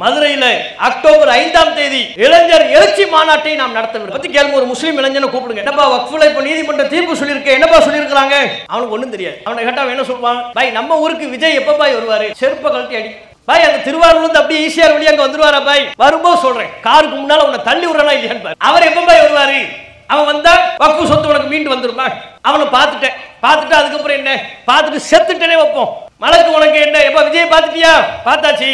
மதுரையில் அக்டோபர் 5ஆம் தேதி இளைஞர் எழுச்சி மாநாட்டை நாம் நடத்தவிருக்கிறோம். பத்தி கேளுங்க, ஒரு முஸ்லீம் இளைஞனை கூப்பிடுங்க. என்னப்பா வக்ஃப்ல இப்ப நீதிமன்ற தீர்ப்பு சொல்லியிருக்கேன், என்னப்பா சொல்லியிருக்காங்க? அவனுக்கு ஒண்ணும் தெரியாது. அவனை கேட்டா என்ன சொல்வான்? பாய் நம்ம ஊருக்கு விஜய் எப்ப பாய் வருவாரு? செருப்ப கழட்டி அடி பாய். அந்த திருவாரூர்ல இருந்து அப்படியே ஈசிஆர் வழியா அங்க வந்துருவாரா பாய்? வரும்போது சொல்றேன், காருக்கு முன்னால உன்னை தள்ளி விடுறா இல்லையான்னு பாரு. அவர் எப்ப பாய் வருவாரு? அவன் வந்தா வக்ஃபு சொத்து உனக்கு மீண்டு வந்துருமா? அவனை பார்த்துட்டு அதுக்கப்புறம் என்ன பார்த்துட்டு செத்துட்டனே வைப்போம். மலக்கு உனக்கு என்ன? எப்ப விஜய் பார்த்துட்டியா? பார்த்தாச்சு,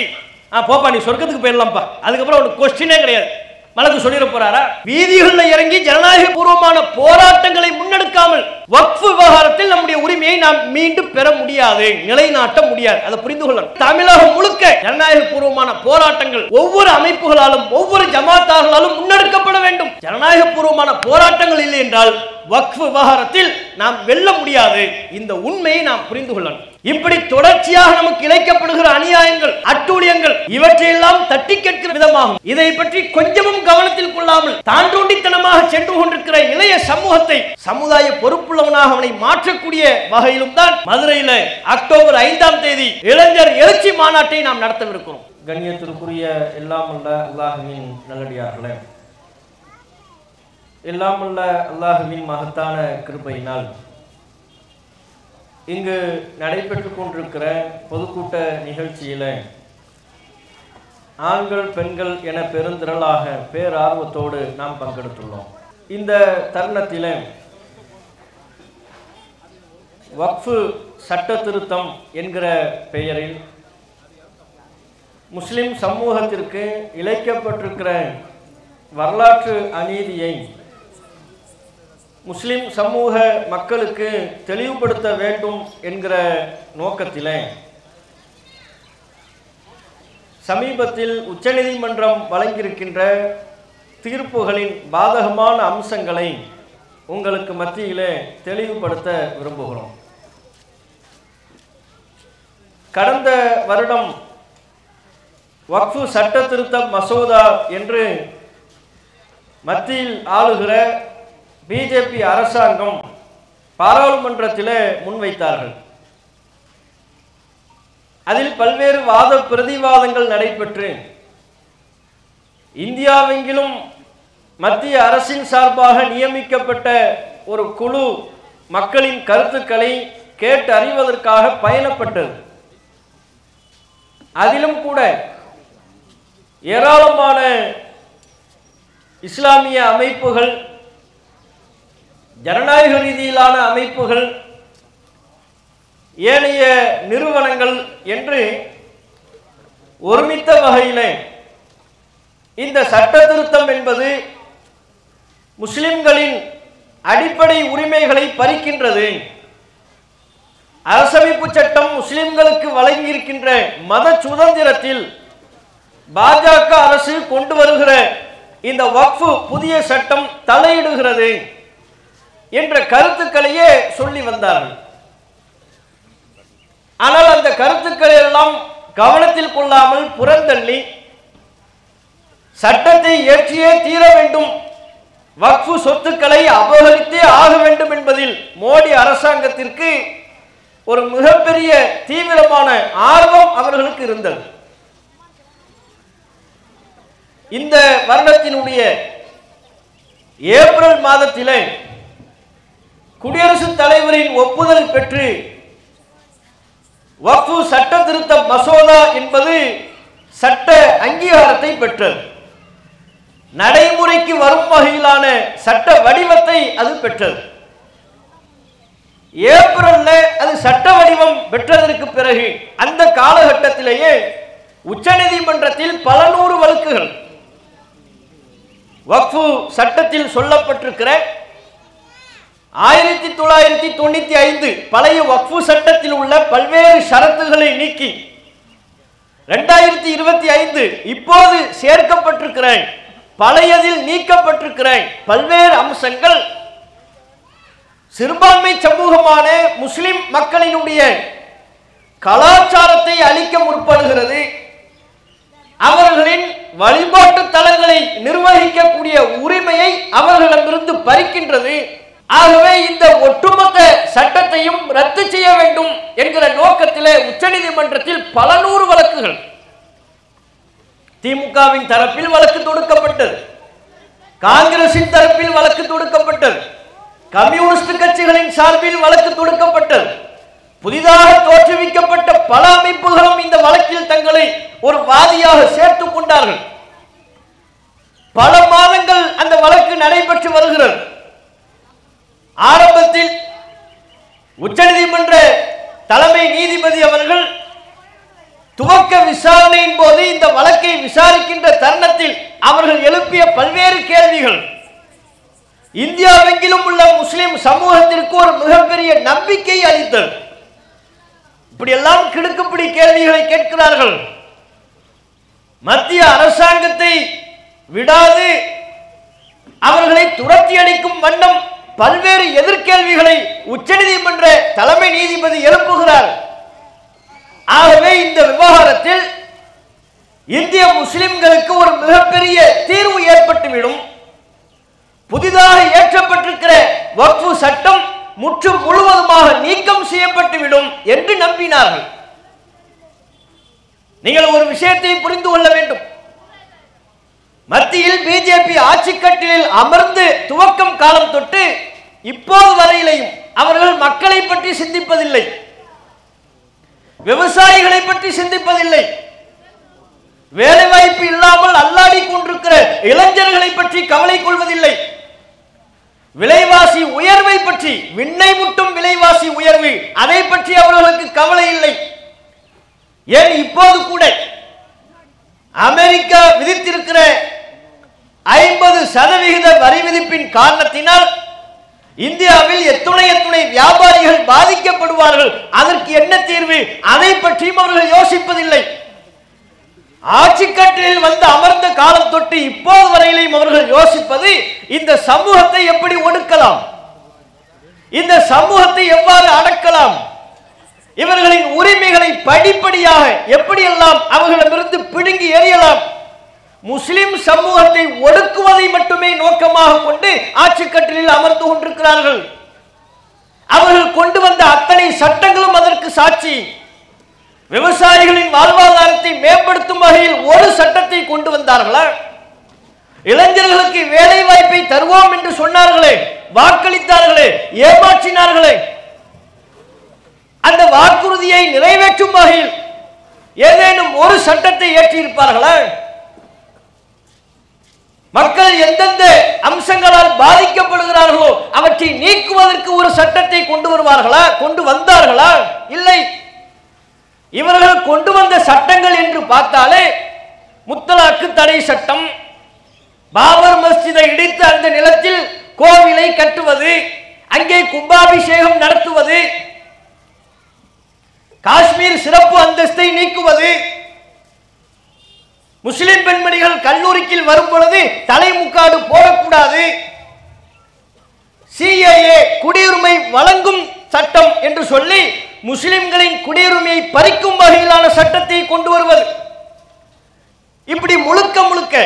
போப்பா நீ சொர்க்கத்துக்கு போயிடலாம்ப்பா. அதுக்கப்புறம் ஒரு கொஸ்டினே கிடையாது. மலக்கு சொல்லிட போறாரா? வீதிகளில் இறங்கி ஜனநாயக பூர்வமான போராட்டங்களை முன்னெடுக்காமல் வக்ஃப் விவகாரத்தில் நம்முடைய உரிமையை நாம் மீண்டும் பெற முடியாது, நிலைநாட்ட முடியாது. அதை புரிந்து கொள்ளணும். தமிழகம் முழுக்க ஜனநாயக பூர்வமான போராட்டங்கள் ஒவ்வொரு அமைப்புகளாலும் ஒவ்வொரு ஜமாத்தார்களாலும் முன்னெடுக்கப்பட வேண்டும். ஜனநாயக பூர்வமான போராட்டங்கள் இல்லை என்றால் வக்ஃப் விவகாரத்தில் நாம் வெல்ல முடியாது. இந்த உண்மையை நாம் புரிந்து கொள்ளணும். இப்படி தொடர்ச்சியாக நமக்கு இழைக்கப்படுகிற அநியாயங்கள், அட்டூழியங்கள் இவற்றையெல்லாம் தட்டி கேட்கிற விதமாகும். இதை பற்றி கொஞ்சமும் கவனத்தில் கொள்ளாமல் தாண்டோண்டித்தனமாக சென்று கொண்டிருக்கிற இளைய சமூகத்தை சமுதாய பொறுப்புள்ளவனாக அவனை மாற்றக்கூடிய வகையிலும் தான் மதுரையில் அக்டோபர் 5ஆம் தேதி இளைஞர் எழுச்சி மாநாட்டை நாம் நடத்தவிருக்கிறோம். கண்ணியத்திற்குரிய எல்லாம் அல்ல அல்லாஹ்வின் நல்லடியார்களே, எல்லாம் அல்ல அல்லாஹ்வின் மகத்தான கிருபையினால் இங்கு நடைபெற்றுக் கொண்டிருக்கிற பொதுக்கூட்ட நிகழ்ச்சியில ஆண்கள் பெண்கள் என பெருந்திரளாக பேரார்வத்தோடு நாம் பங்கெடுத்துள்ளோம். இந்த தருணத்தில் வக்ஃபு சட்ட திருத்தம் என்கிற பெயரில் முஸ்லிம் சமூகத்திற்கு இழைக்கப்பட்டிருக்கிற வரலாற்று அநீதியை முஸ்லிம் சமூக மக்களுக்கு தெளிவுபடுத்த வேண்டும் என்கிற நோக்கத்தில் சமீபத்தில் உச்சநீதிமன்றம் வழங்கியிருக்கின்ற தீர்ப்புகளின் பாதகமான அம்சங்களை உங்களுக்கு மத்தியிலே தெளிவுபடுத்த விரும்புகிறோம். கடந்த வருடம் வக்ஃபு சட்ட திருத்த மசோதா என்று மத்தியில் ஆளுகிற பிஜேபி அரசாங்கம் பாராளுமன்றத்தில் முன்வைத்தார்கள். அதில் பல்வேறு வாத பிரதிவாதங்கள் நடைபெற்று இந்தியாவெங்கிலும் மத்திய அரசின் சார்பாக நியமிக்கப்பட்ட ஒரு குழு மக்களின் கருத்துக்களை கேட்டு அறிவதற்காக பயணப்பட்டது. அதிலும் கூட ஏராளமான இஸ்லாமிய அமைப்புகள், ஜனநாயக ரீதியிலான அமைப்புகள், ஏனைய நிறுவனங்கள் என்று ஒருமித்த வகையில் இந்த சட்ட திருத்தம் என்பது முஸ்லிம்களின் அடிப்படை உரிமைகளை பறிக்கின்றது, அரசமைப்பு சட்டம் முஸ்லிம்களுக்கு வழங்கியிருக்கின்ற மத சுதந்திரத்தில் பாஜக அரசு கொண்டு வருகிற இந்த வக்ஃபு புதிய சட்டம் தலையிடுகிறது என்ற கருத்துக்களையே சொல்லி வந்தார்கள். ஆனால் அந்த கருத்துக்களை எல்லாம் கவனத்தில் கொள்ளாமல் புறந்தள்ளி சட்டத்தை இயற்றியே தீர வேண்டும், வக்ஃபு சொத்துக்களை அபகரித்தே ஆக வேண்டும் என்பதில் மோடி அரசாங்கத்திற்கு ஒரு மிகப்பெரிய தீவிரமான ஆர்வம் அவர்களுக்கு இருந்தது. இந்த வருடத்தினுடைய ஏப்ரல் மாதத்திலே குடியரசுத் தலைவரின் ஒப்புதல் பெற்று வக்ஃபு சட்ட திருத்த மசோதா என்பது சட்ட அங்கீகாரத்தை பெற்றது. நடைமுறைக்கு வரும் வகையிலான சட்ட வடிவத்தை அது பெற்றது. ஏப்ரல்ல அது சட்ட வடிவம் பெற்றதற்கு பிறகு அந்த காலகட்டத்திலேயே உச்சநீதிமன்றத்தில் பல நூறு வழக்குகள் வக்ஃபு சட்டத்தில் சொல்லப்பட்டிருக்கிற 1995 பழைய வக்ஃபு சட்டத்தில் உள்ள பல்வேறு ஷரத்துகளை நீக்கி 2025 இப்போது சேர்க்கப்பட்டிருக்கிற பழையதில் நீக்கப்பட்டிருக்கிற பல்வேறு அம்சங்கள் சிறுபான்மை சமூகமான முஸ்லிம் மக்களினுடைய கலாச்சாரத்தை அழிக்க முற்படுகிறது, அவர்களின் வழிபாட்டு தலங்களை நிர்வகிக்கக்கூடிய உரிமையை அவர்களிடமிருந்து பறிக்கின்றது. ஆகவே இந்த ஒட்டுமொத்த சட்டத்தையும் ரத்து செய்ய வேண்டும் என்கிற நோக்கத்திலே உச்சநீதிமன்றத்தில் பல நூறு வழக்குகள் திமுகவின் தரப்பில் வழக்கு தொடுக்கப்பட்டது, காங்கிரசின் தரப்பில் வழக்கு தொடுக்கப்பட்டது, கம்யூனிஸ்ட் கட்சிகளின் சார்பில் வழக்கு தொடுக்கப்பட்டது. புதிதாக தோற்றுவிக்கப்பட்ட பல அமைப்புகளும் இந்த வழக்கில் தங்களை ஒரு வாதியாக சேர்த்துக் கொண்டார்கள். பல மாதங்கள் அந்த வழக்கு நடைபெற்று வருகிறது. ஆரம்பத்தில் உச்சநீதிமன்ற தலைமை நீதிபதி அவர்கள் துவக்க விசாரணையின் போது இந்த வழக்கை விசாரிக்கின்ற தருணத்தில் அவர்கள் எழுப்பிய பல்வேறு கேள்விகள் இந்தியாவெங்கிலும் உள்ள முஸ்லிம் சமூகத்திற்கு ஒரு மிகப்பெரிய நம்பிக்கை அளித்தது. இப்படியெல்லாம் கிடுக்குப்பிடி கேள்விகளை கேட்கிறார்கள். மத்திய அரசாங்கத்தை விடாது அவர்களை துரத்தி அடிக்கும் வண்ணம் பல்வேறு எதிர்கேள்விகளை உச்சநீதிமன்ற தலைமை நீதிபதி எழுப்புகிறார். ஆகவே இந்த விவகாரத்தில் இந்திய முஸ்லிம்களுக்கு ஒரு மிகப்பெரிய தீர்வு ஏற்பட்டுவிடும், புதிதாக இயற்றப்பட்டிருக்கிற வக்ஃபு சட்டம் முற்றும் முழுவதுமாக நீக்கம் செய்யப்பட்டுவிடும் என்று நம்பினார்கள். நீங்கள் ஒரு விஷயத்தை புரிந்து கொள்ள வேண்டும். மத்தியில் பிஜேபி ஆட்சி கட்டிலில் அமர்ந்து துவக்கம் காலம் தொட்டு இப்போது வரையிலையும் அவர்கள் மக்களை பற்றி சிந்திப்பதில்லை, விவசாயிகளை பற்றி சிந்திப்பதில்லை, வேலைவாய்ப்பு இல்லாமல் அல்லாடி கொண்டிருக்கிற இளைஞர்களை பற்றி கவலை கொள்வதில்லை, விலைவாசி உயர்வை பற்றி, விண்ணை முட்டும் விலைவாசி உயர்வு, அதை பற்றி அவர்களுக்கு கவலை இல்லை. ஏன் இப்போது கூட அமெரிக்கா விதித்திருக்கிற 50% வரி விதிப்பின் காரணத்தினால் இந்தியாவில் எத்துணை வியாபாரிகள் பாதிக்கப்படுவார்கள், அதற்கு என்ன தீர்வு, அதை பற்றியும் அவர்கள் யோசிப்பதில்லை. ஆட்சி கட்டிலில் வந்து அமர்ந்த காலம் தொட்டு இப்போது வரையிலையும் அவர்கள் யோசிப்பது இந்த சமூகத்தை எப்படி ஒடுக்கலாம், இந்த சமூகத்தை எவ்வாறு அடக்கலாம், இவர்களின் உரிமைகளை படிப்படியாக எப்படியெல்லாம் அவர்களிடமிருந்து பிடுங்கி எறியலாம், முஸ்லிம் சமூகத்தை ஒடுக்குவதை மட்டுமே நோக்கமாக கொண்டு ஆட்சி கட்டிலில் அமர்ந்து கொண்டிருக்கிறார்கள். அவர்கள் கொண்டு வந்த அத்தனை சட்டங்களும் அதற்கு சாட்சி. விவசாயிகளின் வாழ்வாதாரத்தை மேம்படுத்தும் வகையில் ஒரு சட்டத்தை கொண்டு வந்தார்களா? இளைஞர்களுக்கு வேலை வாய்ப்பை தருவோம் என்று சொன்னார்களே, வாக்களித்தார்களே, ஏமாற்றினார்களே, அந்த வாக்குறுதியை நிறைவேற்றும் வகையில் ஏதேனும் ஒரு சட்டத்தை ஏற்றியிருப்பார்களா? மக்கள் எந்தெந்த அம்சங்களால் பாதிக்கப்படுகிறார்களோ அவற்றை நீக்குவதற்கு ஒரு சட்டத்தை கொண்டு வருவார்களா, கொண்டு வந்தார்களா? இல்லை. இவர்கள் கொண்டு வந்த சட்டங்கள் என்று பார்த்தாலே முத்தலாக்கு தடை சட்டம், பாபர் மஸ்ஜிதை இடித்து அந்த நிலத்தில் கோவிலை கட்டுவது, அங்கே கும்பாபிஷேகம் நடத்துவது, காஷ்மீர் சிறப்பு அந்தஸ்தை நீக்குவது, முஸ்லிம் பெண்மணிகள் கல்லூரிக்கு வரும் பொழுது தலைமுக்காடு போடக்கூடாது, சிஏஏ குடியுரிமை வழங்கும் சட்டம் என்று சொல்லி முஸ்லிம்களின் குடியுரிமையை பறிக்கும் வகையிலான சட்டத்தை கொண்டு வருவது, இப்படி முழுக்க முழுக்க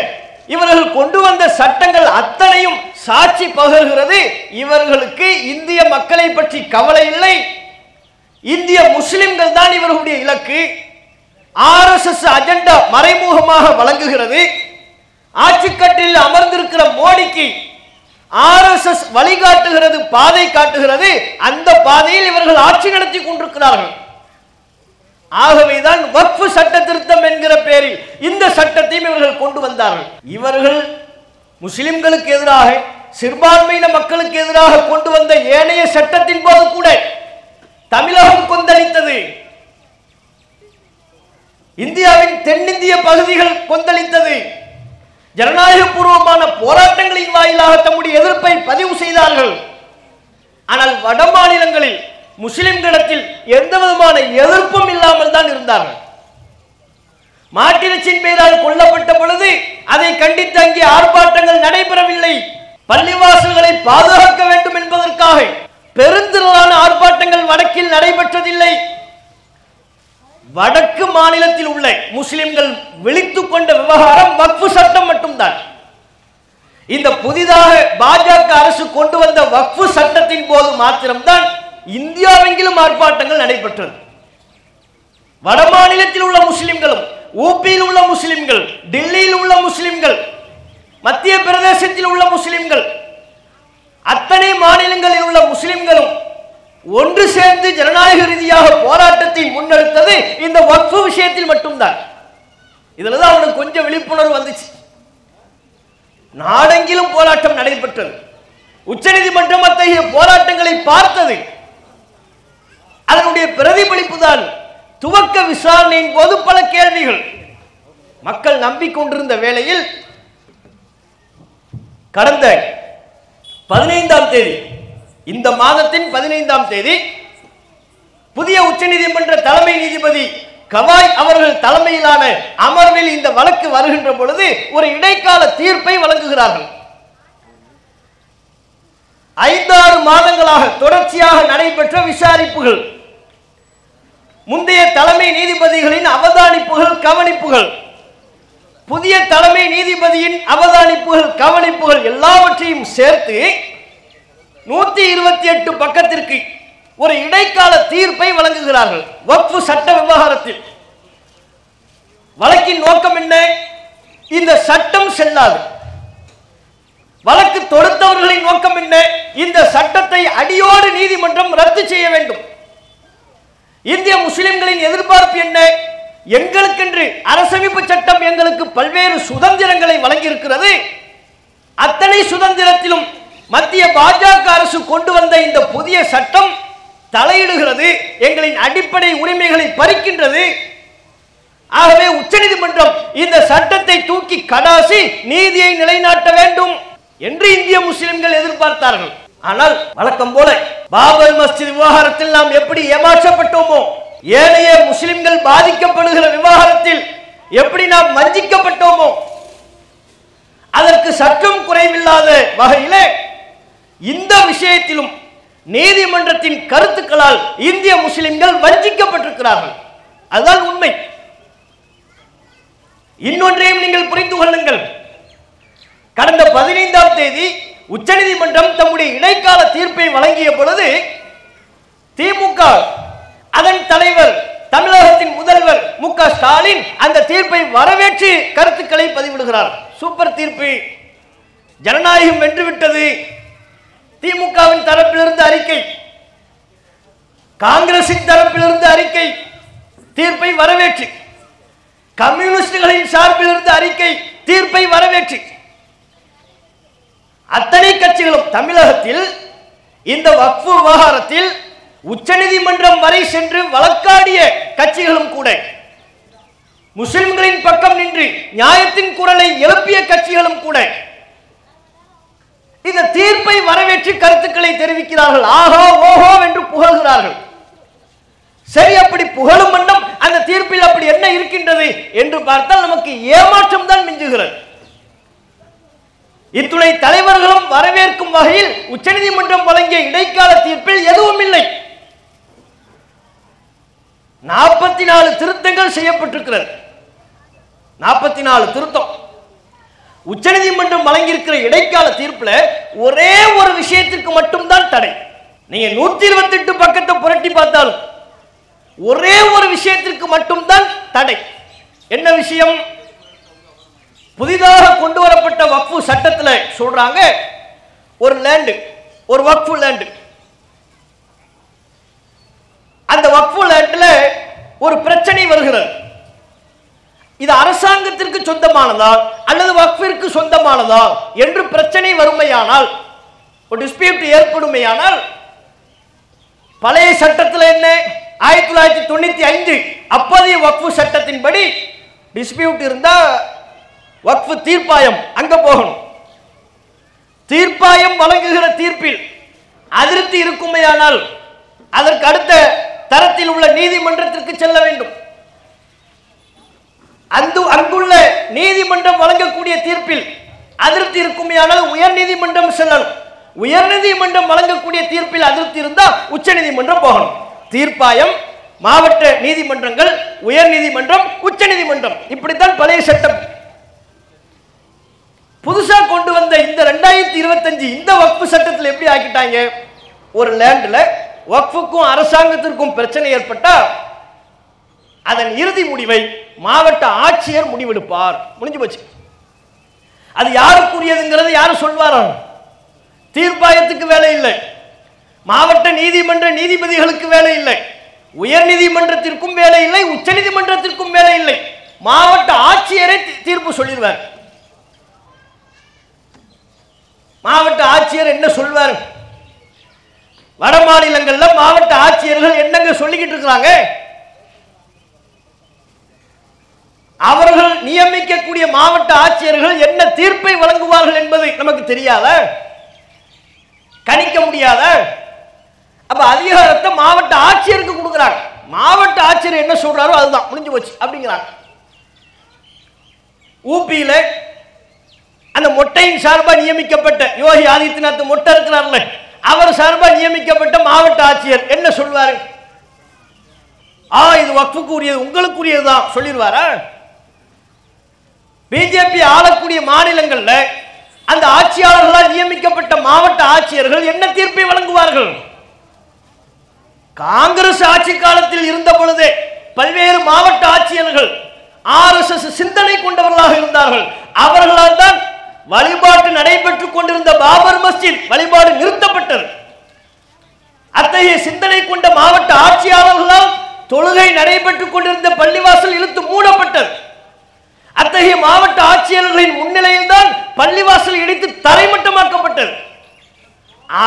இவர்கள் கொண்டு வந்த சட்டங்கள் அத்தனையும் சாட்சி பகர்கிறது இவர்களுக்கு இந்திய மக்களை பற்றி கவலை இல்லை, இந்திய முஸ்லிம்கள் தான் இவர்களுடைய இலக்கு. ஆர்எஸ்எஸ் அஜெண்டா மறைமுகமாக வழங்குகிறது. ஆட்சிக்கட்டில் அமர்ந்திருக்கிற மோடிக்கு ஆர்எஸ்எஸ் வழிகாட்டுகிறது, பாதை காட்டுகிறது, அந்த பாதையில் இவர்கள் ஆட்சி நடத்தி கொண்டிருக்கிறார்கள். ஆகவேதான் வக்ஃபு சட்ட திருத்தம் என்கிற பெயரில் இந்த சட்டத்தையும் இவர்கள் கொண்டு வந்தார்கள். இவர்கள் முஸ்லிம்களுக்கு எதிராக, சிறுபான்மையின மக்களுக்கு எதிராக கொண்டு வந்த ஏனைய சட்டத்தின் போது கூட தமிழகம் கொந்தளித்தது, இந்தியாவின் தென்னிந்திய பகுதிகள் கொந்தளித்தது. ஜனநாயக பூர்வமான போராட்டங்களின் வாயிலாக தம்முடைய எதிர்ப்பை பதிவு செய்தார்கள். ஆனால் வட மாநிலங்களில் முஸ்லிம்களிடத்தில் எந்த விதமான எதிர்ப்பும் இல்லாமல் தான் இருந்தார்கள். மாட்டிறைச்சின் பெயரால் கொல்லப்பட்ட பொழுது அதை கண்டித்து அங்கே ஆர்ப்பாட்டங்கள் நடைபெறவில்லை. பள்ளிவாசல்களை பாதுகாக்க வேண்டும் என்பதற்காக பெருந்திரளான ஆர்ப்பாட்டங்கள் வடக்கில் நடைபெற்றதில்லை. வடக்கு மாநிலத்தில் உள்ள முஸ்லிம்கள் விழித்துக் கொண்ட விவகாரம் வக்ஃபு சட்டம் மட்டும்தான். இந்த புதிதாக பாஜக அரசு கொண்டு வந்த வக்ஃபு சட்டத்தின் போது மாத்திரம்தான் இந்தியாவெங்கிலும் ஆர்ப்பாட்டங்கள் நடைபெற்றது. வட மாநிலத்தில் உள்ள முஸ்லிம்களும் ஊபியில் உள்ள முஸ்லிம்கள், டெல்லியில் உள்ள முஸ்லிம்கள், மத்திய பிரதேசத்தில் உள்ள முஸ்லிம்கள், அத்தனை மாநிலங்களில் உள்ள முஸ்லிம்களும் ஒன்று சேர்ந்து ஜனநாயக ரீதியாக போராட்டத்தை முன்னெடுத்தது இந்த வக்ஃப் விஷயத்தில் மட்டும்தான். இதுல தான் அவனுக்கு கொஞ்சம் விழிப்புணர்வு வந்துச்சு. நாடெங்கிலும் போராட்டம் நடைபெற்றது. உச்சநீதிமன்றம் அத்தகைய போராட்டங்களை பார்த்தது. அதனுடைய பிரதிபலிப்பு தான் துவக்க விசாரணையின் போது பல கேள்விகள். மக்கள் நம்பிக்கொண்டிருந்த வேளையில் கடந்த 15ஆம் தேதி, இந்த மாதத்தின் 15ஆம் தேதி புதிய உச்சநீதிமன்ற தலைமை நீதிபதி கவாய் அவர்கள் தலைமையிலான அமர்வில் இந்த வழக்கு வருகின்ற பொழுது ஒரு இடைக்கால தீர்ப்பை வழங்குகிறார்கள். 5-6 மாதங்களாக தொடர்ச்சியாக நடைபெற்ற விசாரிப்புகள், முந்தைய தலைமை நீதிபதிகளின் அவதானிப்புகள், கவனிப்புகள், புதிய தலைமை நீதிபதியின் அவதானிப்புகள், கவனிப்புகள் எல்லாவற்றையும் சேர்த்து 128 பக்கத்திற்கு ஒரு இடைக்கால தீர்ப்பை வழங்குகிறார்கள். வக்ஃப் சட்ட விவகாரத்தில் வழக்கின் நோக்கம் என்ன? இந்த சட்டம் செல்லாது. வழக்கு தொடுத்தவர்களின் நோக்கம் என்ன? இந்த சட்டத்தை அடியோடு நீதிமன்றம் ரத்து செய்ய வேண்டும். இந்திய முஸ்லிம்களின் எதிர்பார்ப்பு என்ன? எங்களுக்கென்று அரசமைப்பு சட்டம் எங்களுக்கு பல்வேறு சுதந்திரங்களை வழங்கியிருக்கிறது. அத்தனை சுதந்திரத்திலும் மத்திய பாஜக அரசு கொண்டு வந்த இந்த புதிய சட்டம் தலையிடுகிறது, எங்களின் அடிப்படை உரிமைகளை பறிக்கின்றது. ஆகவே உச்சநீதிமன்றம் இந்த சட்டத்தை தூக்கி கடாசி நீதியை நிலைநாட்ட வேண்டும் என்று இந்திய முஸ்லிம்கள் எதிர்பார்த்தார்கள். ஆனால் வழக்கம் போல பாபர் மஸ்ஜித் விவகாரத்தில் நாம் எப்படி ஏமாற்றப்பட்டோமோ, ஏனைய முஸ்லிம்கள் பாதிக்கப்படுகிற விவகாரத்தில் எப்படி நாம் வஞ்சிக்கப்பட்டோமோ, அதற்கு சற்றும் குறைவில்லாத வகையிலே இந்த விஷயத்திலும் நீதிமன்றத்தின் கருத்துக்களால் இந்திய முஸ்லிம்கள் வஞ்சிக்கப்பட்டிருக்கிறார்கள். அதுதான் உண்மை. இன்னொன்றையும் நீங்கள் புரிந்து கொள்ளுங்கள். கடந்த 15ஆம் தேதி உச்சநீதிமன்றம் தம்முடைய இடைக்கால தீர்ப்பை வழங்கிய பொழுது திமுக அதன் தலைவர் தமிழகத்தின் முதல்வர் மு.க. ஸ்டாலின் அந்த தீர்ப்பை வரவேற்று கருத்துக்களை பதிவிடுகிறார். சூப்பர் தீர்ப்பு, ஜனநாயகம் வென்றுவிட்டது. திமுகவின் தரப்பிலிருந்து அறிக்கை, காங்கிரசின் தரப்பிலிருந்து அறிக்கை, தீர்ப்பை வரவேற்று, கம்யூனிஸ்டுகளின் சார்பிலிருந்து அறிக்கை, தீர்ப்பை வரவேற்று, அத்தனை கட்சிகளும் தமிழகத்தில் இந்த வக்ஃப் விவகாரத்தில் உச்சநீதிமன்றம் வரை சென்று வழக்காடிய கட்சிகளும் கூட, முஸ்லிம்களின் பக்கம் நின்று நியாயத்தின் குரலை எழுப்பிய கட்சிகளும் கூட இந்த தீர்ப்பை வரவேற்று கருத்துக்களை தெரிவிக்கிறார்கள். ஆஹா ஓஹோ என்று புகழ்கிறார்கள். சரி, அப்படி புகழும் வண்ணம் அந்த தீர்ப்பில் அப்படி என்ன இருக்கின்றது என்று பார்த்தால் நமக்கு ஏமாற்றம் தான் மிஞ்சுகிறது. இத்துணை தலைவர்களும் வரவேற்கும் வகையில் உச்சநீதிமன்றம் வழங்கிய இடைக்கால தீர்ப்பில் எதுவும் இல்லை. 44 திருத்தங்கள் செய்யப்பட்டிருக்கிறது. 44 திருத்தம். உச்சநீதிமன்றம் வழங்கியிருக்கிற இடைக்கால தீர்ப்புல ஒரே ஒரு விஷயத்திற்கு மட்டும்தான் தடை. நீங்க 128 பக்கத்தை புரட்டி பார்த்தாலும் ஒரே ஒரு விஷயத்திற்கு மட்டும்தான் தடை. என்ன விஷயம்? புதிதாக கொண்டு வரப்பட்ட வக்ஃப் சட்டத்துல சொல்றாங்க, ஒரு லேண்ட், ஒரு வக்ஃப் லேண்ட், அந்த வக்ஃப் லேண்ட்ல ஒரு பிரச்சனை வருகிறது. இது அரசாங்கத்திற்கு சொந்தமானதா அல்லது வக்ஃபிற்கு சொந்தமானதா என்று பிரச்சனை வருமையானால், ஒரு டிஸ்பியூட் ஏற்படுமையானால், பழைய சட்டத்தில் என்ன 1995 அப்போதைய வக்ஃப் சட்டத்தின்படி டிஸ்பியூட் இருந்தா வக்ஃப் தீர்ப்பாயம் அங்க போகணும். தீர்ப்பாயம் வழங்குகிற தீர்ப்பில் அதிருப்தி இருக்குமையானால் அதற்கு அடுத்த தரத்தில் உள்ள நீதிமன்றத்திற்கு செல்ல வேண்டும். அங்குள்ள நீதிமன்றம் வழங்கக்கூடிய தீர்ப்பில் அதிருப்தி இருக்குமையானால் உயர் நீதிமன்றம் செல்லணும். உயர் நீதிமன்றம் வழங்கக்கூடிய தீர்ப்பில் அதிருப்தி இருந்தால் உச்ச நீதிமன்றம் போகணும். தீர்ப்பாயம், மாவட்ட நீதிமன்றங்கள், உயர் நீதிமன்றம், உச்ச நீதிமன்றம், இப்படித்தான் பழைய சட்டம். புதுசா கொண்டு வந்த இந்த 2025 இந்த வக்ஃப் சட்டத்தில் எப்படி ஆக்கிட்டாங்க? ஒரு லேண்ட்ல வக்ஃபுக்கும் அரசாங்கத்திற்கும் பிரச்சனை ஏற்பட்டா அதன் இறுதி முடிவை மாவட்ட ஆட்சியர் முடிவெடுப்பார். முடிஞ்சு போச்சு. அது யாருக்குரியதுங்கிறது யாரும் சொல்வாரா? தீர்ப்பாயத்துக்கு வேலை இல்லை, மாவட்ட நீதிமன்ற நீதிபதிகளுக்கு வேலை இல்லை, உயர் நீதிமன்றத்திற்கும் வேலை இல்லை, உச்ச நீதிமன்றத்திற்கும் வேலை இல்லை. மாவட்ட ஆட்சியரை தீர்ப்பு சொல்லிடுவார். மாவட்ட ஆட்சியர் என்ன சொல்வார்? வட மாநிலங்கள்ல மாவட்ட ஆட்சியர்கள் என்னங்க சொல்லிக்கிட்டு இருக்கிறாங்க? அவர்கள் நியமிக்கக்கூடிய மாவட்ட ஆட்சியர்கள் என்ன தீர்ப்பை வழங்குவார்கள் என்பது நமக்கு தெரியாத, கணிக்க முடியாத. அப்ப அதிகாரத்தை மாவட்ட ஆட்சியருக்கு கொடுக்கிறாங்க. மாவட்ட ஆட்சியர் என்ன சொல்றாரோ அதுதான், முடிஞ்சு போச்சு அப்படிங்கிறாங்க. ஊபியில அந்த மொட்டையின் சார்பா நியமிக்கப்பட்ட யோகி ஆதித்யநாத் மொட்டை இருக்கிறார்ல, அவர் சார்பா நியமிக்கப்பட்ட மாவட்ட ஆட்சியர் என்ன சொல்வாரு? இது வக்ஃபுக்குரியது, உங்களுக்குரியதுதான் சொல்லிடுவாரா? பிஜேபி ஆளக்கூடிய மாநிலங்கள்ல அந்த ஆட்சியாளர்களால் நியமிக்கப்பட்ட மாவட்ட ஆட்சியர்கள் என்ன தீர்ப்பை வழங்குவார்கள்? காங்கிரஸ் ஆட்சி காலத்தில் இருந்த பொழுதே பல்வேறு மாவட்ட ஆட்சியர்கள் RSS சிந்தனை கொண்டவர்களாக இருந்தார்கள். அவர்களால் தான் வழிபாட்டு நடைபெற்றுக் கொண்டிருந்த பாபர் மஸ்ஜித் வழிபாடு நிறுத்தப்பட்டது. அத்தகைய சிந்தனை கொண்ட மாவட்ட ஆட்சியாளர்களால் தொழுகை நடைபெற்றுக் கொண்டிருந்த பள்ளிவாசல் இழுத்து மூடப்பட்டது. அத்தகைய மாவட்ட ஆட்சியர்களின் முன்னிலையில் தான் பள்ளிவாசல் இடித்து தரைமட்டமாக்கப்பட்டது.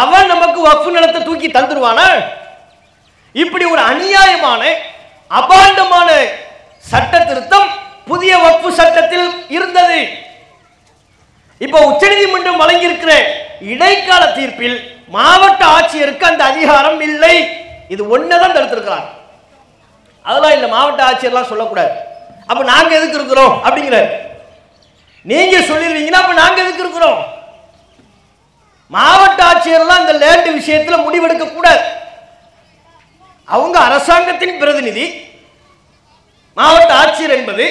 அவன் நமக்கு வக்ஃப் நிலத்தை தூக்கி தந்துருவானா? இப்படி ஒரு அநியாயமான அபாண்டமான சட்ட திருத்தம் புதிய வக்ஃப் சட்டத்தில் இருந்தது. இப்போ உச்சநீதிமன்றம் வழங்கியிருக்கிற இடைக்கால தீர்ப்பில் மாவட்ட ஆட்சியருக்கு அந்த அதிகாரம் இல்லை. இது ஒன்னதான் தடுத்திருக்கிறார். அதெல்லாம் இல்ல, மாவட்ட ஆட்சியர்லாம் சொல்லக்கூடாது. அப்ப நாங்க எதுக்கு இருக்கிறோம் அப்படிங்கிற நீங்க சொல்லிடுவீங்கன்னா அப்ப நாங்க எதுக்கு இருக்கிறோம்? மாவட்ட ஆட்சியர்லாம் இந்த லேண்ட் விஷயத்தில் முடிவெடுக்க கூடாது. அவங்க அரசாங்கத்தின் பிரதிநிதி. மாவட்ட ஆட்சியர் என்பது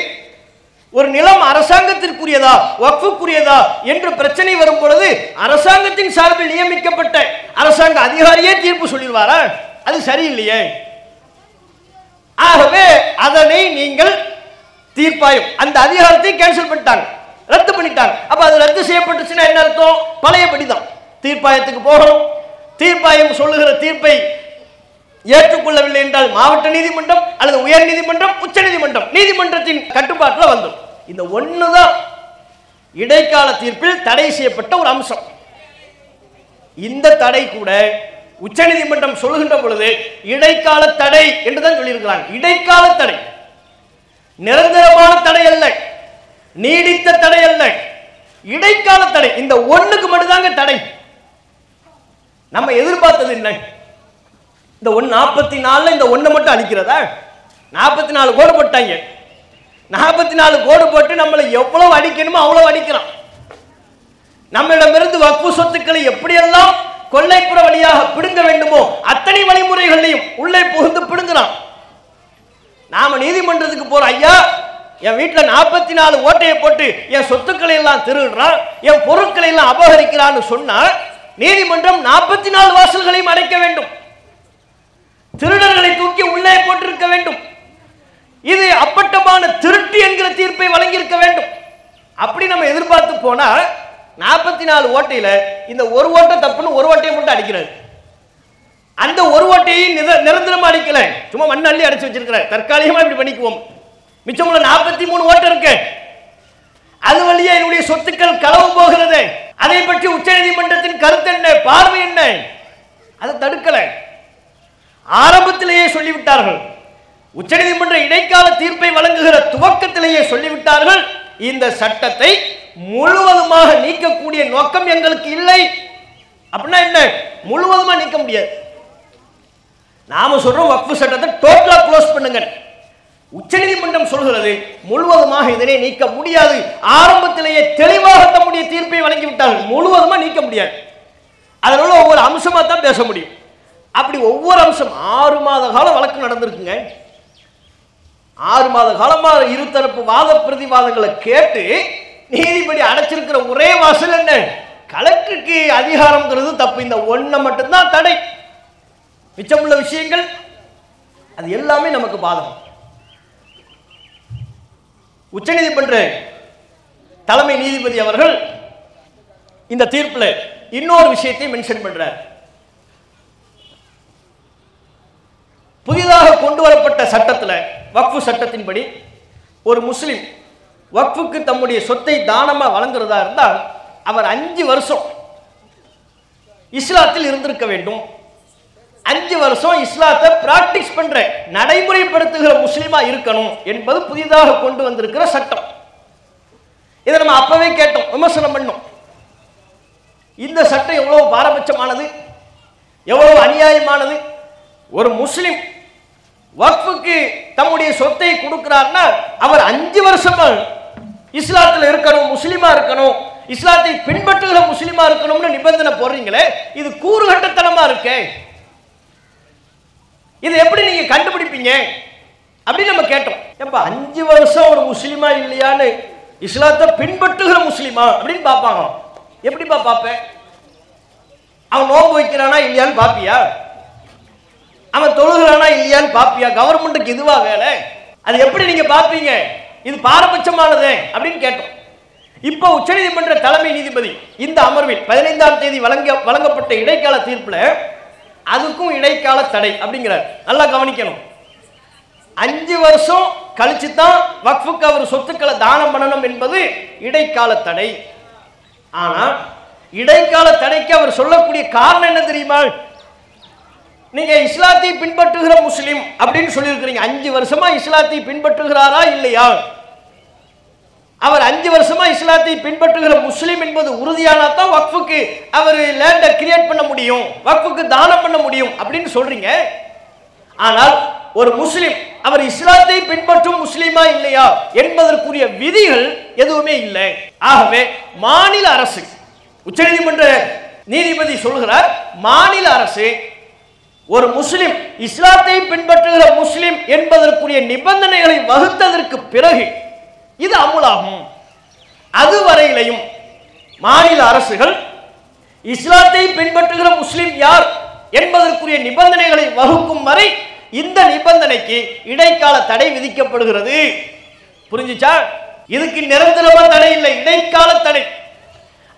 ஒரு நிலம் அரசாங்கத்திற்குரியதா வக்ஃபுக்குரியதா என்று பிரச்சனை வரும் பொழுது அரசாங்கத்தின் சார்பில் நியமிக்கப்பட்ட அரசாங்க அதிகாரியே தீர்ப்பு சொல்லிடுவாரா? அது சரியில்லையே. ஆகவே அதனை நீங்கள் தீர்ப்பாயம் அந்த அதிகாரத்தை கேன்சல் பண்ணிட்டாங்க, ரத்து பண்ணிட்டாங்க. அப்ப அது ரத்து செய்யப்பட்டுச்சுன்னா என்ன அர்த்தம்? பழையபடிதான் தீர்ப்பாயத்துக்கு போகணும். தீர்ப்பாயம் சொல்லுகிற தீர்ப்பை ஏற்றுக்கொள்ளவில்லை என்றால் மாவட்ட நீதிமன்றம் அல்லது உயர் நீதிமன்றம், உச்ச நீதிமன்றம், நீதிமன்றத்தின் கட்டுப்பாட்டில் வந்துடும். இந்த ஒண்ணுதான் இடைக்கால தீர்ப்பில் தடை செய்யப்பட்ட ஒரு அம்சம். இந்த தடை கூட உச்ச நீதிமன்றம் சொல்லுகின்ற பொழுது இடைக்கால தடை என்றுதான் சொல்லியிருக்கிறாங்க. இடைக்கால தடை, நிரந்தரமான தடை அல்ல, நீடித்த தடை அல்ல, இடைக்கால தடை. இந்த ஒண்ணுக்கு மட்டும்தாங்க தடை. நம்ம எதிர்பார்த்தது என்ன? இந்த 44 இந்த ஒண்ணை மட்டும் அழிக்கிறதா? 44 கோடு போட்டாங்க. 44 கோடு போட்டு நம்மளை எவ்வளவு அடிக்கணுமோ அவ்வளவு அடிக்கிறான். நம்மிடமிருந்து வக்ஃபு சொத்துக்களை எப்படியெல்லாம் கொள்ளைப்புற வழியாக பிடுங்க வேண்டுமோ அத்தனை வழிமுறைகளையும் உள்ளே புகுந்து பிடுங்குறான். நாம நீதிமன்றத்துக்கு போற, ஐயா என் வீட்டில் 44 ஓட்டையை போட்டு என் சொத்துக்களை எல்லாம் திருடுறான், என் பொருட்களை எல்லாம் அபகரிக்கிறான்னு சொன்னா நீதிமன்றம் 44 வாசல்களையும் அடைக்க வேண்டும், திருடர்களை தூக்கி உள்ளே போட்டிருக்க வேண்டும். இது அப்பட்டமான திருட்டு என்கிற தீர்ப்பை வழங்கியிருக்க வேண்டும். அப்படி நம்ம எதிர்பார்த்து போனா 44 ஓட்டையில இந்த ஒரு ஓட்டை தப்புன்னு ஒரு ஓட்டையை மட்டும் அடிக்கிறாரு. அந்த ஒரு ஓட்டையை நிரந்தரமா அடிக்கல, சும்மா மண் அள்ளி அடிச்சு வச்சிருக்கிற, தற்காலிகமா இப்படி பண்ணிக்குவோம். மிச்சமுள்ள 43 ஓட்டை இருக்கு, அது வழியா என்னுடைய சொத்துக்கள் களவு போகிறது. அதை பற்றி உச்ச நீதிமன்றத்தின் கருத்து என்ன, பார்வை என்ன? அதை தடுக்கல. ஆரம்பத்திலேயே சொல்லிவிட்டார்கள். உச்ச நீதிமன்ற இடைக்கால தீர்ப்பை வழங்குகிற துவக்கத்திலேயே சொல்லிவிட்டார்கள், இந்த சட்டத்தை முழுவதுமாக நீக்கக்கூடிய நோக்கம் எங்களுக்கு இல்லை. அப்படின்னா என்ன? முழுவதுமா நீக்க முடியாது. நாம சொல்றோம் வக்ஃப் சட்டத்தை டோட்டலா க்ளோஸ் பண்ணுங்க. உச்ச நீதிமன்றம் சொல்கிறது முழுவதுமாக இதனை நீக்க முடியாது. ஆரம்பத்திலேயே தெளிவாக தம்முடைய தீர்ப்பை வழங்கிவிட்டார்கள், முழுவதுமா நீக்க முடியாது. அதனால ஒவ்வொரு அம்சமா தான் பேச முடியும். அப்படி ஒவ்வொரு அம்சம் 6 மாத காலம் வழக்கு நடந்திருக்குங்க. 6 மாத காலமா இருதரப்பு வாத பிரதிவாதங்களை கேட்டு நீதிபதி அடைச்சிருக்கிற ஒரே வாசல் என்ன? கலெக்டருக்கு அதிகாரம்ங்கிறது தப்பு, இந்த ஒன்றை மட்டும்தான் தடை. மிச்சமுள்ள விஷயங்கள் அது எல்லாமே நமக்கு பாதகம். உச்சநீதிமன்ற தலைமை நீதிபதி அவர்கள் இந்த தீர்ப்பில் இன்னொரு விஷயத்தை மென்ஷன் பண்றார். புதிதாக கொண்டு வரப்பட்ட சட்டத்தில், வக்ஃபு சட்டத்தின்படி ஒரு முஸ்லிம் வக்ஃபுக்கு தம்முடைய சொத்தை தானமாக வழங்குறதா இருந்தால் அவர் 5 வருஷம் இஸ்லாத்தில் இருந்திருக்க வேண்டும். 5 வருஷம் இஸ்லாத்தை பிராக்டிஸ் பண்ற, நடைமுறைப்படுத்துகிற முஸ்லிமா இருக்கணும் என்பது புதிதாக கொண்டு வந்திருக்கிற சட்டம். இதை நம்ம அப்பவே கேட்டோம், விமர்சனம் பண்ணோம். இந்த சட்டம் எவ்வளவு பாரபட்சமானது, எவ்வளவு அநியாயமானது. ஒரு முஸ்லிம் வக்ஃபுக்கு தம்முடைய சொத்தை கொடுக்கிறார்னா அவர் 5 வருஷமா இஸ்லாத்தில் இருக்கணும், முஸ்லிமா இருக்கணும், இஸ்லாத்தை பின்பற்றுகிற முஸ்லிமா இருக்கணும்னு நிபந்தனை போடுறீங்களே, இது கூறுகட்டத்தனமா இருக்கே. இது எப்படி நீங்க கண்டுபிடிப்பீங்க அப்படின்னு நம்ம கேட்டோம். எப்ப 5 வருஷம் ஒரு முஸ்லிமா இல்லையான்னு, இஸ்லாத்தை பின்பற்றுகிற முஸ்லிமா அப்படின்னு பார்ப்பாங்க. எப்படிப்பா பார்ப்பேன்? அவன் நோன்பு வைக்கிறானா இல்லையான்னு பாப்பியா? அவன் தொழுகிறானா இல்லையான்னு பாப்பியா? கவர்மெண்ட்டுக்கு இதுவா வேலை? அது எப்படி நீங்க பார்ப்பீங்க? இது பாரபட்சமானது அப்படின்னு கேட்டோம். இப்போ உச்சநீதிமன்ற தலைமை நீதிபதி இந்த அமர்வில் 15ஆம் தேதி வழங்கப்பட்ட இடைக்கால தீர்ப்புல அதுக்கும் இடைக்கால தடை அப்படிங்கிறார். நல்லா கவனிக்கணும். 5 வருஷம் கழிச்சு தான் வக்ஃபுக்கு அவர் சொத்துக்களை தானம் பண்ணணும் என்பது இடைக்கால தடை. ஆனா இடைக்கால தடைக்கு அவர் சொல்லக்கூடிய காரணம் என்ன தெரியுமா? நீங்க இஸ்லாத்தை பின்பற்றுகிற முஸ்லிம் அப்படின்னு சொல்லியிருக்கிறீங்க. 5 வருஷமா இஸ்லாத்தை பின்பற்றுகிறாரா இல்லையா? அவர் 5 வருஷமா இஸ்லாத்தை பின்பற்றுகிற முஸ்லிம் என்பது உறுதியானா தான் வக்ஃபுக்கு அவர் லேண்டை கிரியேட் பண்ண முடியும், வக்ஃபுக்கு தானம் பண்ண முடியும் அப்படின்னு சொல்றீங்க. ஆனால் ஒரு முஸ்லிம் அவர் இஸ்லாத்தை பின்பற்றும் முஸ்லிமா இல்லையா என்பதற்குரிய விதிகள் எதுவுமே இல்லை. ஆகவே மாநில அரசு, உச்சநீதிமன்ற நீதிபதி சொல்கிறார், மாநில அரசு ஒரு முஸ்லிம் இஸ்லாத்தை பின்பற்றுகிற முஸ்லிம் என்பதற்குரிய நிபந்தனைகளை வகுத்ததற்கு பிறகு இது அமுலாகும். அதுவரையிலையும் மாநில அரசுகள் இஸ்லாத்தை பின்பற்றுகிற முஸ்லிம் யார் என்பதற்குரிய நிபந்தனைகளை வகுக்கும் வரை இந்த நிபந்தனைக்கு இடைக்கால தடை விதிக்கப்படுகிறது. புரிஞ்சுச்சா? இதுக்கு நிரந்தரமா தடை இல்லை, இடைக்கால தடை.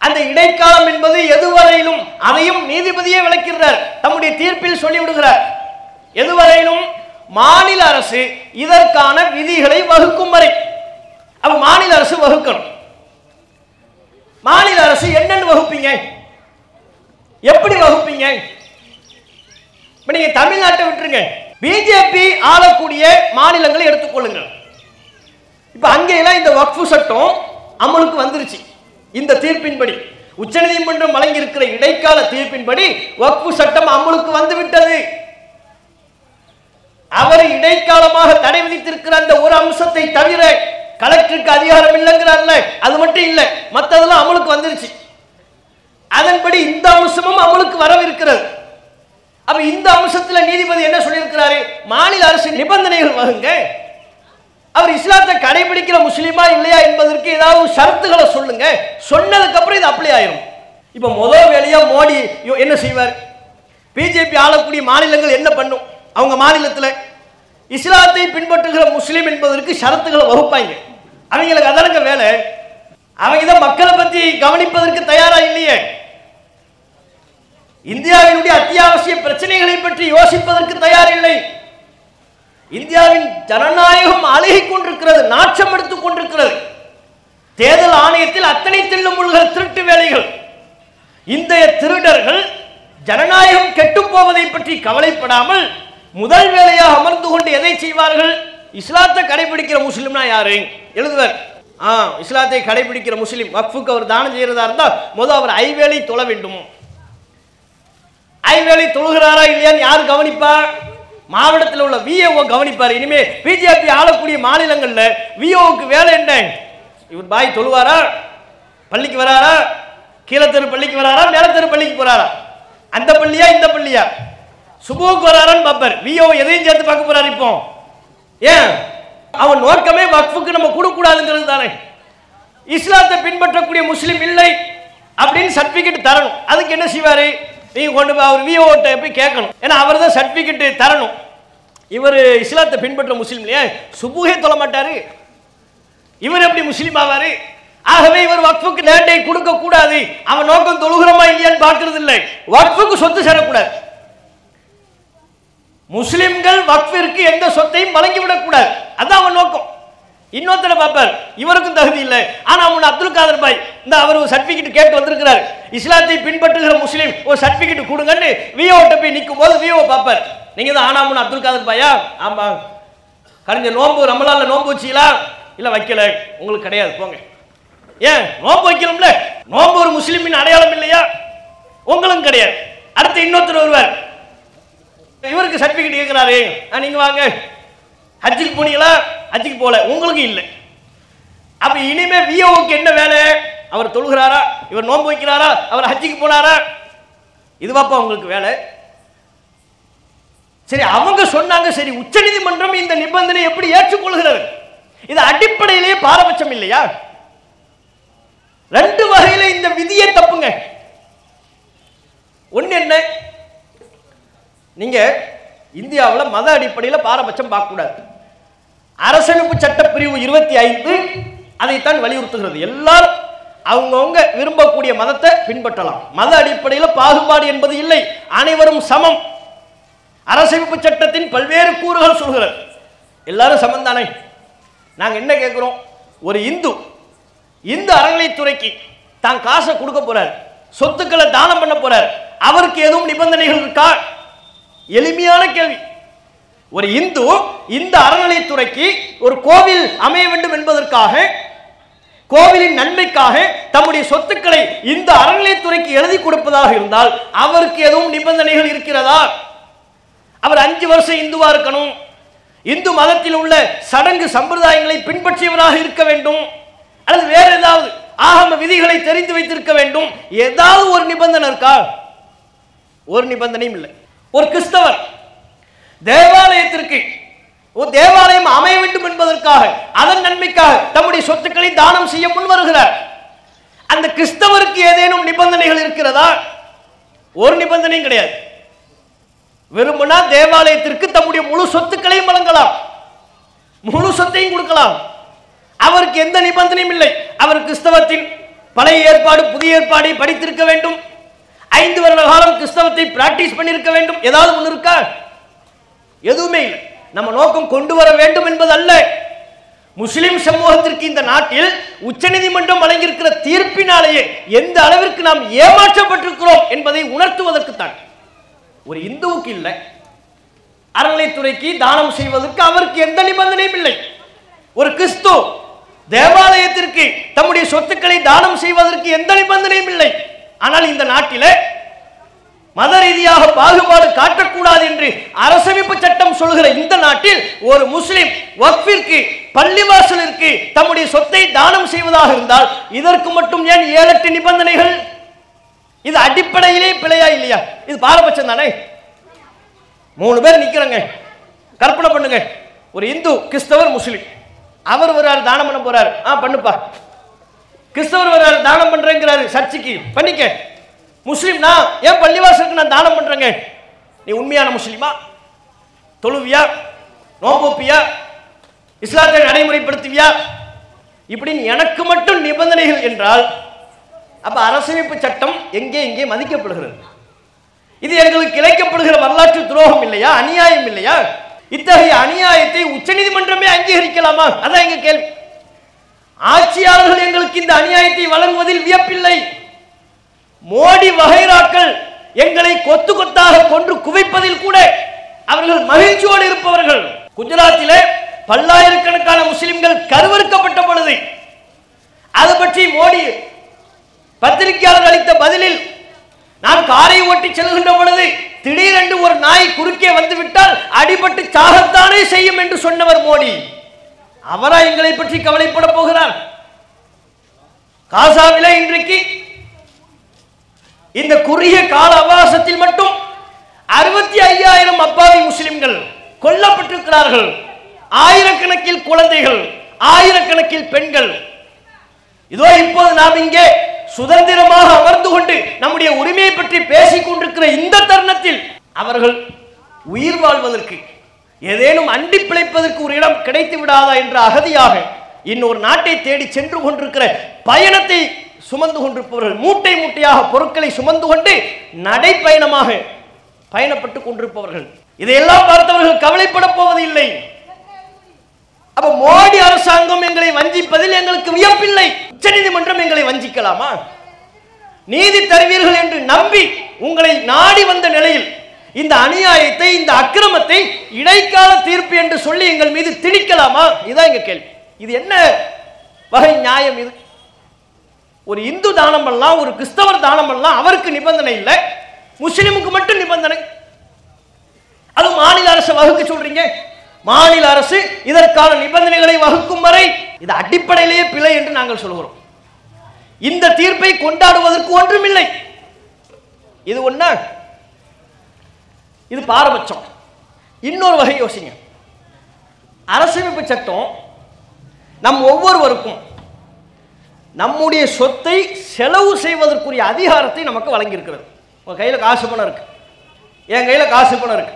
அந்த இடைக்காலம் என்பது எதுவரையிலும், அதையும் நீதிபதியே விளக்கிறார், தம்முடைய தீர்ப்பில் சொல்லிவிடுகிறார். எதுவரையிலும் மாநில அரசு இதற்கான விதிகளை வகுக்கும் வரை. அப்ப மாநில அரசு வகுக்கணும். மாநில அரசு என்னன்னு வகுப்பீங்க? எப்படி வகுப்பீங்க? இப்ப நீங்க தமிழ்நாட்டை விட்டுருங்க, பிஜேபி ஆளக்கூடிய மாநிலங்களை எடுத்துக்கொள்ளுங்கள். இப்ப அங்கெல்லாம் இந்த வக்ஃபு சட்டம் அமலுக்கு வந்துருச்சு. இந்த தீர்ப்பின்படி, உச்சநீதிமன்றம் வழங்கி இருக்கிற இடைக்கால தீர்ப்பின்படி வக்ஃபு சட்டம் அமலுக்கு வந்துவிட்டது. அவர் இடைக்காலமாக தடை விதித்திருக்கிற அந்த ஒரு அம்சத்தை தவிர கலெக்டருக்கு அதிகாரம் இல்லைங்கிறார்ல, அது மட்டும் இல்லை, மற்றதெல்லாம் அமலுக்கு வந்துருச்சு. அதன்படி இந்த அம்சமும் அமலுக்கு வரவிருக்கிறது. அப்ப இந்த அம்சத்தில் நீதிபதி என்ன சொல்லியிருக்கிறாரு? மாநில அரசு நிபந்தனைகள் வகுங்க, அவர் இஸ்லாத்தை கடைபிடிக்கிற முஸ்லீமா இல்லையா என்பதற்கு ஏதாவது ஷரத்துகளை சொல்லுங்க. சொன்னதுக்கு அப்புறம் இது அப்ளை ஆயிரும். இப்ப முதல் வேலையா மோடி என்ன செய்வார்? பிஜேபி ஆளக்கூடிய மாநிலங்கள் என்ன பண்ணும்? அவங்க மாநிலத்தில் இஸ்லாத்தை பின்பற்றுகிற முஸ்லீம் என்பதற்கு ஷரத்துகளை வகுப்பாங்க. அவங்களுக்கு அதற்கு வேலை. அவங்க தான் மக்களை பற்றி கவனிப்பதற்கு தயாரா இல்லையே. இந்தியாவினுடைய அத்தியாவசிய பிரச்சனைகளை பற்றி யோசிப்பதற்கு தயார் இல்லை. இந்தியாவின் ஜனநாயகம் அழுகிக் கொண்டிருக்கிறது, நாட்சம் எடுத்துக் கொண்டிருக்கிறது. தேர்தல் ஆணையத்தில் அத்தனை தில்லுமுள்கள், திருட்டு வேலைகள். இந்த திருடர்கள் ஜனநாயகம் கெட்டு போவதை பற்றி கவலைப்படாமல் முதல் வேலையாக அமர்ந்து கொண்டு எதை செய்வார்கள்? இஸ்லாத்தை கடைபிடிக்கிற முஸ்லிம்னா யாரு எழுதுவார். இஸ்லாத்தை கடைபிடிக்கிற முஸ்லிம் வக்ஃபுக்கு அவர் தானம் செய்யறதா இருந்தால் முதல் அவர் ஐவேளை தொழ வேண்டும். ஐவேளை தொழுகிறாரா இல்லையான்னு யார் கவனிப்பார்? மாவட்டத்தில் உள்ள விஏஓ கவனிப்பார். இனிமே பிஜேபி ஆளக்கூடிய மாநிலங்கள்ல விஓவுக்கு வேலை என்ன? இவர் பாய் தொழுவாரா, பள்ளிக்கு வராரா, கீழத்தெரு பள்ளிக்கு வராரா, மேலத்தெரு பள்ளிக்கு போறாரா, அந்த பள்ளியா இந்த பள்ளியா, சுபுவுக்கு வராரான்னு பார்ப்பார். விஓ எதையும் சேர்த்து பார்க்க போறாரு. இப்போ ஏன் அவன் நோக்கமே வக்ஃபுக்கு நம்ம கொடுக்கூடாதுங்கிறது தானே. இஸ்லாத்தை பின்பற்றக்கூடிய முஸ்லீம் இல்லை அப்படின்னு சர்டிபிகேட் தரணும். அதுக்கு என்ன செய்வாரு? நீங்க கொண்டு போய் அவர் விஓட்ட போய் கேட்கணும். ஏன்னா அவர் தான் சர்டிபிகேட் தரணும். இவர் இஸ்லாத்தை பின்பற்ற முஸ்லீம் இல்லையா, சுபுகே தொழ மாட்டாரு. இவர் எப்படி முஸ்லீம் ஆவாரு? ஆகவே இவர் வக்ஃபுக்கு லேண்டை கொடுக்க கூடாது. அவன் நோக்கம் தொழுகிறமா இல்லையான்னு பார்க்கிறது இல்லை, வக்ஃபுக்கு சொத்து சேரக்கூடாது. முஸ்லிம்கள் வக்ஃபிற்கு எந்த சொத்தையும் வழங்கிவிடக் கூடாது, அதான் அவன் நோக்கம். இன்னொருத்தர பார்ப்பார், இவருக்கும் தகுதி இல்லை, ஆனா அவன் அப்துல் காதர் பாய் இந்த அவர் ஒரு சர்டிபிகேட் கேட்டு வந்திருக்கிறார், இஸ்லாத்தை பின்பற்றுகிற முஸ்லீம் ஒரு சர்டிபிகேட் கொடுங்கன்னு விஓட்ட போய் நிற்கும் போது விஓ பார்ப்பார், நீங்க தான் ஆனாமுன்னு அப்துல் காதர் பாயா? ஆமா. கடைஞ்ச நோன்பு ரமலான்ல நோன்பு வச்சீங்களா? இல்ல வைக்கல, உங்களுக்கு கிடையாது, போங்க. ஏன் நோன்பு வைக்கணும்ல? நோன்பு ஒரு முஸ்லிமின் அடையாளம் இல்லையா? உங்களுக்கு கிடையாது. அடுத்து இன்னொருத்தர் வருவார், இவருக்கு சர்டிபிகேட் கேட்கிறாரு, நீங்க வாங்க, ஹஜ்ஜுக்கு போனீங்களா? ஹஜ்ஜுக்கு போல, உங்களுக்கு இல்லை. அப்ப இனிமே விஓக்கு என்ன வேலை? அவர் தொழுகிறாரா, இவர் நோன்பு வைக்கிறாரா, அவர் ஹஜ்ஜுக்கு போனாரா, இதுவாப்பா உங்களுக்கு வேலை. சரி, அவங்க சொன்னாங்க, சரி உச்சநீதிமன்றம் இந்த நிபந்தனை எப்படி ஏற்றுக்கொள்கிறது? இது அடிப்படையிலேயே பாரபட்சம் இல்லையா? ரெண்டு வகையில இந்த விதியை தப்புங்க. ஒன்னு என்ன, நீங்க இந்தியாவில் மத அடிப்படையில் பாரபட்சம் பார்க்க கூடாது. அரசமைப்பு சட்ட பிரிவு 25 அதைத்தான் வலியுறுத்துகிறது. எல்லாரும் அவங்கவுங்க விரும்பக்கூடிய மதத்தை பின்பற்றலாம், மத அடிப்படையில் பாகுபாடு என்பது இல்லை, அனைவரும் சமம். அரசமைப்பு சட்டத்தின் பல்வேறு கூறுகள் சொல்கிறது, எல்லாரும் சமம் தானே. நாங்க என்ன கேட்கிறோம், ஒரு இந்து அறநிலைத்துறைக்கு தான் காசை கொடுக்க போறார், சொத்துக்களை தானம் பண்ண போறார், அவருக்கு எதுவும் நிபந்தனைகள் இருக்கா? எளிமையான கேள்வி. ஒரு இந்த அறநிலைத்துறைக்கு ஒரு கோவில் அமைய வேண்டும் என்பதற்காக, கோவிலின் நன்மைக்காக தம்முடைய சொத்துக்களை இந்த அறநிலைத்துறைக்கு எழுதி கொடுப்பதாக இருந்தால் அவருக்கு எதுவும் நிபந்தனைகள் இருக்கிறதா? அவர் 5 வருஷம் இந்துவா இருக்கணும், இந்து மதத்தில் உள்ள சடங்கு சம்பிரதாயங்களை பின்பற்றியவராக இருக்க வேண்டும், அல்லது வேற ஏதாவது ஆகம விதிகளை தெரிந்து வைத்திருக்க வேண்டும். ஏதாவது ஒரு நிபந்தனை இருக்கா? ஒரு நிபந்தனையும் இல்லை. ஒரு கிறிஸ்தவர் தேவாலயத்திற்கு ஒரு தேவாலயம் அமைய வேண்டும் என்பதற்காக, அதன் நன்மைக்காக தம்முடைய சொத்துக்களை தானம் செய்ய முன் வருகிறார். அந்த கிறிஸ்தவருக்கு ஏதேனும் நிபந்தனைகள் இருக்கிறதா? ஒரு நிபந்தனையும் கிடையாது. விரும்பினா தேவாலயத்திற்கு தம்முடைய முழு சொத்துக்களையும் வழங்கலாம், முழு சொத்தையும் கொடுக்கலாம், அவருக்கு எந்த நிபந்தனையும் இல்லை. அவர் கிறிஸ்தவத்தின் பழைய ஏற்பாடு புதிய ஏற்பாடை படித்திருக்க வேண்டும், 5 வருட காலம் கிறிஸ்தவத்தை பிராக்டிஸ் பண்ணியிருக்க வேண்டும். ஏதாவது ஒன்று இருக்கா? எதுவுமே இல்லை. நம்ம நோக்கம் கொண்டு வர வேண்டும் என்பது அல்ல. முஸ்லிம் சமூகத்திற்கு இந்த நாட்டில் உச்சநீதிமன்றம் வழங்கியிருக்கிற தீர்ப்பினாலேயே எந்த அளவிற்கு நாம் ஏமாற்றப்பட்டிருக்கிறோம் என்பதை உணர்த்துவதற்குத்தான். ஒரு இந்துவுக்கு இல்லை, அறநிலைத்துறைக்கு தானம் செய்வதற்கு அவருக்கு எந்த நிபந்தனையும் இல்லை. ஒரு கிறிஸ்து தேவாலயத்திற்கு தம்முடைய சொத்துக்களை தானம் செய்வதற்கு எந்த நிபந்தனையும் இல்லை. ஆனால் இந்த நாட்டிலே மத ரீதியாக பாகுபாடு காட்டக்கூடாது என்று அரசமைப்பு சட்டம் சொல்கிற இந்த நாட்டில் ஒரு முஸ்லிம் வக்ஃபிற்கு, பள்ளிவாசலிற்கு தம்முடைய சொத்தை தானம் செய்வதாக இருந்தால் இதற்கு மட்டும் ஏன் 7-8 நிபந்தனைகள்? இது அடிப்படையிலே பிழையா இல்லையா? இது பாரபட்சம் தானே. 3 பேர் நிக்கிறங்க, கற்பனை பண்ணுங்க, ஒரு இந்து, கிறிஸ்தவர், முஸ்லிம். அவர் வர்றாரு, தானம் பண்ண போறாரு, பண்ணுப்பா. கிறிஸ்தவர் வர்றாரு, தானம் பண்றேங்கிறாரு, சர்ச்சுக்கு பண்ணிக்க. முஸ்லிம், நான் ஏன் பள்ளிவாசலுக்கு நான் தானம் பண்றேங்க. நீ உண்மையான முஸ்லிமா? தொழுவியா, நோம்புப்பியா, இஸ்லாத்தை நடைமுறைப்படுத்துவியா? இப்படின்னு எனக்கு மட்டும் நிபந்தனைகள் என்றால் அப்ப அரசமைப்பு சட்டம் எங்கே மதிக்கப்படுகிறது? இது எங்களுக்கு இழைக்கப்படுகிற வரலாற்று துரோகம் இல்லையா, அநியாயம் இல்லையா? இத்தகைய அநியாயத்தை உச்சநீதிமன்றமே அங்கீகரிக்கலாமா? அதான் எங்க கேள்வி. ஆட்சியாளர்கள் எங்களுக்கு இந்த அநியாயத்தை வழங்குவதில் வியப்பில்லை. மோடி வகைராக்கள் எங்களை கொத்து கொத்தாக கொன்று குவிப்பதில் கூட அவர்கள் மகிழ்ச்சியோடு இருப்பவர்கள். குஜராத்திலே பல்லாயிரக்கணக்கான முஸ்லிம்கள் கருவறுக்கப்பட்ட பொழுது அது பற்றி மோடி பத்திரிகையாளர் அளித்த பதிலில், நான் காரை ஓட்டி செல்கின்ற பொழுது திடீரென்று ஒரு நாய் குறுக்கே வந்துவிட்டால் அடிபட்டு சாகத்தானே செய்யும் என்று சொன்னவர் மோடி. அவரா எங்களை பற்றி கவலைப்பட போகிறார்? காசாவிலே இன்றைக்கு இந்த குறுகிய கால அவகாசத்தில் மட்டும் 65,000 அப்பாவி முஸ்லிம்கள் கொல்லப்பட்டிருக்கிறார்கள். ஆயிரக்கணக்கில் குழந்தைகள், ஆயிரக்கணக்கில் பெண்கள். இதோ இப்போது நாம் இங்கே சுதந்திரமாக அமர்ந்து கொண்டு நம்முடைய உரிமையை பற்றி பேசிக் கொண்டிருக்கிற இந்த தருணத்தில் அவர்கள் உயிர் வாழ்வதற்கு, ஏதேனும் அண்டி பிழைப்பதற்கு ஒரு இடம் கிடைத்து விடாதா என்ற அகதியாக இன்னொரு நாட்டை தேடி சென்று கொண்டிருக்கிற பயணத்தை சுமந்து கொண்டிருப்பவர்கள், மூட்டை மூட்டையாக பொருட்களை சுமந்து கொண்டு நடைப்பயணமாக பயணப்பட்டு கொண்டிருப்பவர்கள், இதையெல்லாம் பார்த்தவர்கள் கவலைப்பட போவதில்லை. அப்ப மோடி அரசாங்கம் எங்களை வஞ்சிப்பதில் எங்களுக்கு வியப்பில்லை. உச்சநீதிமன்றம் எங்களை வஞ்சிக்கலாமா? நீதி தருவீர்கள் என்று நம்பி உங்களை நாடி வந்த நிலையில் இந்த அநியாயத்தை, இந்த அக்கிரமத்தை இடைக்கால தீர்ப்பு என்று சொல்லி எங்கள் மீது திணிக்கலாமா? இதுதான் எங்க கேள்வி. இது என்ன வகை நியாயம்? இது ஒரு இந்து தானம் பண்ணலாம், ஒரு கிறிஸ்தவர் தானம் பண்ணலாம், அவருக்கு நிபந்தனை இல்லை, முஸ்லிமுக்கு மட்டும் நிபந்தனை. அது மாநில அரசு வகுக்க சொல்றீங்க. மாநில அரசு இதற்கான நிபந்தனைகளை வகுக்கும் வரை இது அடிப்படையிலேயே பிழை என்று நாங்கள் சொல்கிறோம். இந்த தீர்ப்பை கொண்டாடுவதற்கு ஒன்றுமில்லை. இது ஒண்ணா, இது பாரபட்சம். இன்னொரு வகை யோசிங்க. அரசமைப்பு சட்டம் நம் ஒவ்வொருவருக்கும் நம்முடைய சொத்தை செலவு செய்வதற்குரிய அதிகாரத்தை நமக்கு வழங்கியிருக்கிறது. உங்க கையில் காசு பணம் இருக்கு, என் கையில் காசு பணம் இருக்கு.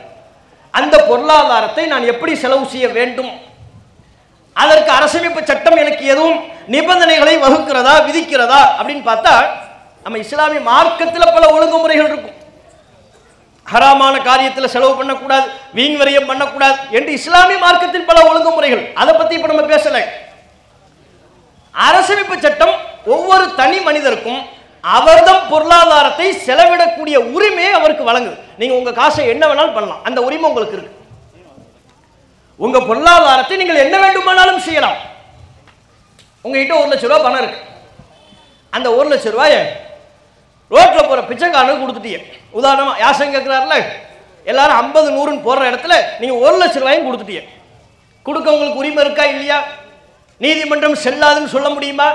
அந்த பொருளாதாரத்தை நான் எப்படி செலவு செய்ய வேண்டும், அதற்கு அரசமைப்பு சட்டம் எனக்கு எதுவும் நிபந்தனைகளை வகுக்கிறதா, விதிக்கிறதா அப்படின்னு பார்த்தா, நம்ம இஸ்லாமிய மார்க்கத்தில் பல ஒழுங்குமுறைகள் இருக்கும். ஹராமான காரியத்தில் செலவு பண்ணக்கூடாது, வீண் விரயம் பண்ணக்கூடாது என்று இஸ்லாமிய மார்க்கத்தில் பல ஒழுங்குமுறைகள். அதை பத்தி இப்ப நம்ம பேசல. அரசமைப்பு சட்டம் ஒவ்வொரு தனி மனிதருக்கும் அவர்தம் பொருளாதாரத்தை செலவிடக்கூடிய உரிமையை அவருக்கு வழங்குது. நீங்க உங்க காசை என்ன வேணாலும் பண்ணலாம், அந்த உரிமை உங்களுக்கு இருக்கு. உங்க பொருளாதாரத்தை நீங்கள் என்ன வேண்டுமானாலும் செய்யலாம். உங்ககிட்ட 1 லட்சம் ரூபாய் பணம் இருக்கு. அந்த 1 லட்சம் ரூபாயை ரோட்ல போற பிச்சைக்காரனுக்கு கொடுத்துட்டீங்க. உதாரணமா யாசம் கேட்கிறாருல, எல்லாரும் 50 100 போடுற இடத்துல நீங்க 1 லட்சம் ரூபாயும் கொடுத்துட்டீங்க. கொடுக்க உங்களுக்கு உரிமை இருக்கா இல்லையா? நீதிமன்றம் செல்லாதுன்னு சொல்ல முடியுமா?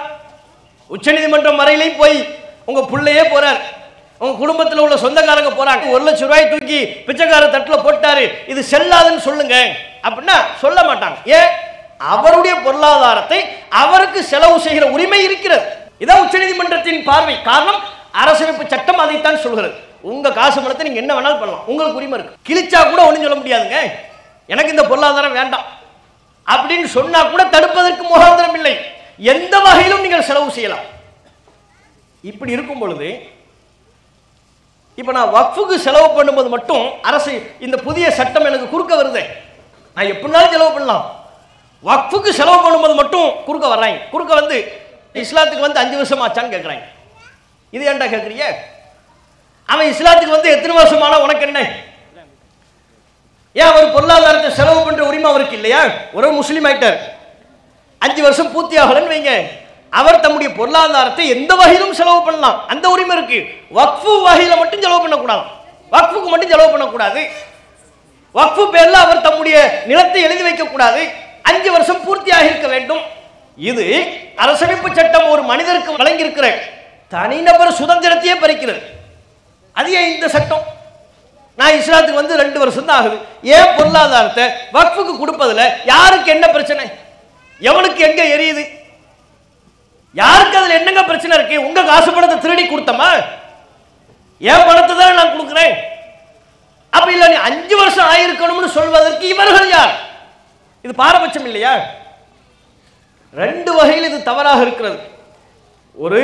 உச்ச நீதிமன்றம் வரையிலையும் போய் உங்க பிள்ளையே போறார், உங்க குடும்பத்தில் உள்ள சொந்தக்காரங்க போறாங்க, 1 லட்சம் ரூபாய் தூக்கி பிச்சைக்கார தட்டுல போட்டாரு, இது செல்லாதுன்னு சொல்லுங்க அப்படின்னா சொல்ல மாட்டாங்க. ஏன்? அவருடைய பொருளாதாரத்தை அவருக்கு செலவு செய்கிற உரிமை இருக்கிறது. இதான் உச்ச நீதிமன்றத்தின் பார்வை. காரணம், அரசமைப்பு சட்டம் அதைத்தான் சொல்கிறது. உங்க காசு பணத்தை நீங்க என்ன வேணாலும் பண்ணலாம், உங்களுக்கு உரிமை இருக்கு. கிழிச்சா கூட ஒண்ணும் சொல்ல முடியாதுங்க, எனக்கு இந்த பொருளாதாரம் வேண்டாம் அப்படின்னு சொன்னா கூட தடுப்பதற்கு முகாந்திரம் இல்லை. எந்த வகையிலும் நீங்கள் செலவு செய்யலாம். இப்படி இருக்கும் பொழுது இப்ப நான் வக்ஃபுக்கு செலவு பண்ணும்போது மட்டும் அரசு இந்த புதிய சட்டம் எனக்கு குறுக்க வருது, நான் எப்படினாலும் செலவு பண்ணலாம். வக்ஃபுக்கு செலவு பண்ணும்போது மட்டும் குறுக்க வர்றாங்க. குறுக்க வந்து இஸ்லாத்துக்கு வந்து 5 வருஷம் ஆச்சான்னு கேட்குறாங்க. இது ஏன்டா கேட்குறீங்க? அவன் இஸ்லாத்துக்கு வந்து எத்தனை வருஷமான உனக்கு என்ன? ஏன் அவர் பொருளாதாரத்தை செலவு பண்ற உரிமை அவருக்கு இல்லையா? ஒரு முஸ்லீம் ஆயிட்டார், 5 வருஷம் பூர்த்தி ஆகலன்னு வைங்க, அவர் தம்முடைய பொருளாதாரத்தை எந்த வகையிலும் செலவு பண்ணலாம், அந்த உரிமை இருக்கு. வக்ஃபு வகையில மட்டும் செலவு பண்ணக்கூடாது, வக்ஃபுக்கு மட்டும் செலவு பண்ணக்கூடாது. வக்ஃபு பேர்ல அவர் தம்முடைய நிலத்தை எழுதி வைக்க கூடாது, 5 வருஷம் பூர்த்தியாக இருக்க வேண்டும். இது அரசமைப்பு சட்டம் ஒரு மனிதருக்கு வழங்கி இருக்கிற தனிநபர் சுதந்திரத்தையே பறிக்கிறது. அது ஏன் இந்த சட்டம்? நான் இஸ்லாத்துக்கு வந்து 2 வருஷம் தான் ஆகுது, ஏன் பொருளாதாரத்தை வக்ஃபுக்கு கொடுப்பதில் யாருக்கு என்ன பிரச்சனை? எவனுக்கு எங்க எரியுது? யாருக்கு அதுல என்னங்க பிரச்சனை இருக்கு? உங்க காசு பணத்தை திருடி கொடுத்தமா? என் பணத்தை தான் நான் கொடுக்கிறேன். அப்ப இல்ல நீ 5 வருஷம் ஆயிருக்கணும்னு சொல்வதற்கு இவர்கள் யார்? இது பாரபட்சம் இல்லையா? 2 வகையில் இது தவறாக இருக்கிறது. ஒரு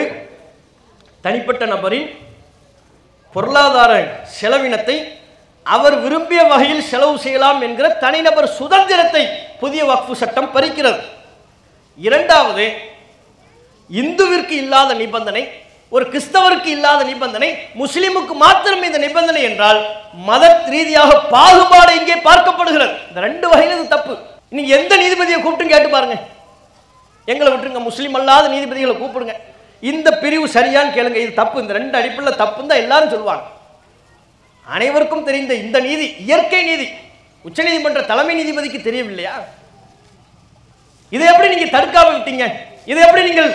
தனிப்பட்ட நபரின் பொருளாதார செலவினத்தை அவர் விரும்பிய வகையில் செலவு செய்யலாம் என்கிற தனிநபர் சுதந்திரத்தை புதிய வக்ஃபு சட்டம் பறிக்கிறது. இரண்டாவது, இந்துவிற்கு இல்லாத நிபந்தனை, ஒரு கிறிஸ்தவருக்கு இல்லாத நிபந்தனை, முஸ்லிமுக்கு மாத்திரம் இந்த நிபந்தனை என்றால் மத ரீதியாக பாகுபாடு இங்கே பார்க்கப்படுகிறது. இந்த 2 வகையில் இது தப்பு. நீங்க எந்த நீதிபதியை கூப்பிட்டு கேட்டு பாருங்க, எங்களை விட்டுருங்க, முஸ்லீம் அல்லாத நீதிபதிகளை கூப்பிடுங்க, இந்த பிரிவு சரியான்னு கேளுங்க, இது தப்பு, இந்த 2 அடிப்படையில் தப்புன்னு தான் எல்லாரும் சொல்லுவாங்க. அனைவருக்கும் தெரிந்த இந்த நீதி இயற்கை நீதி உச்சநீதிமன்ற தலைமை நீதிபதிக்கு தெரியவில்லையா? இதை எப்படி நீங்க தடுக்காம விட்டீங்க? இதை எப்படி நீங்கள்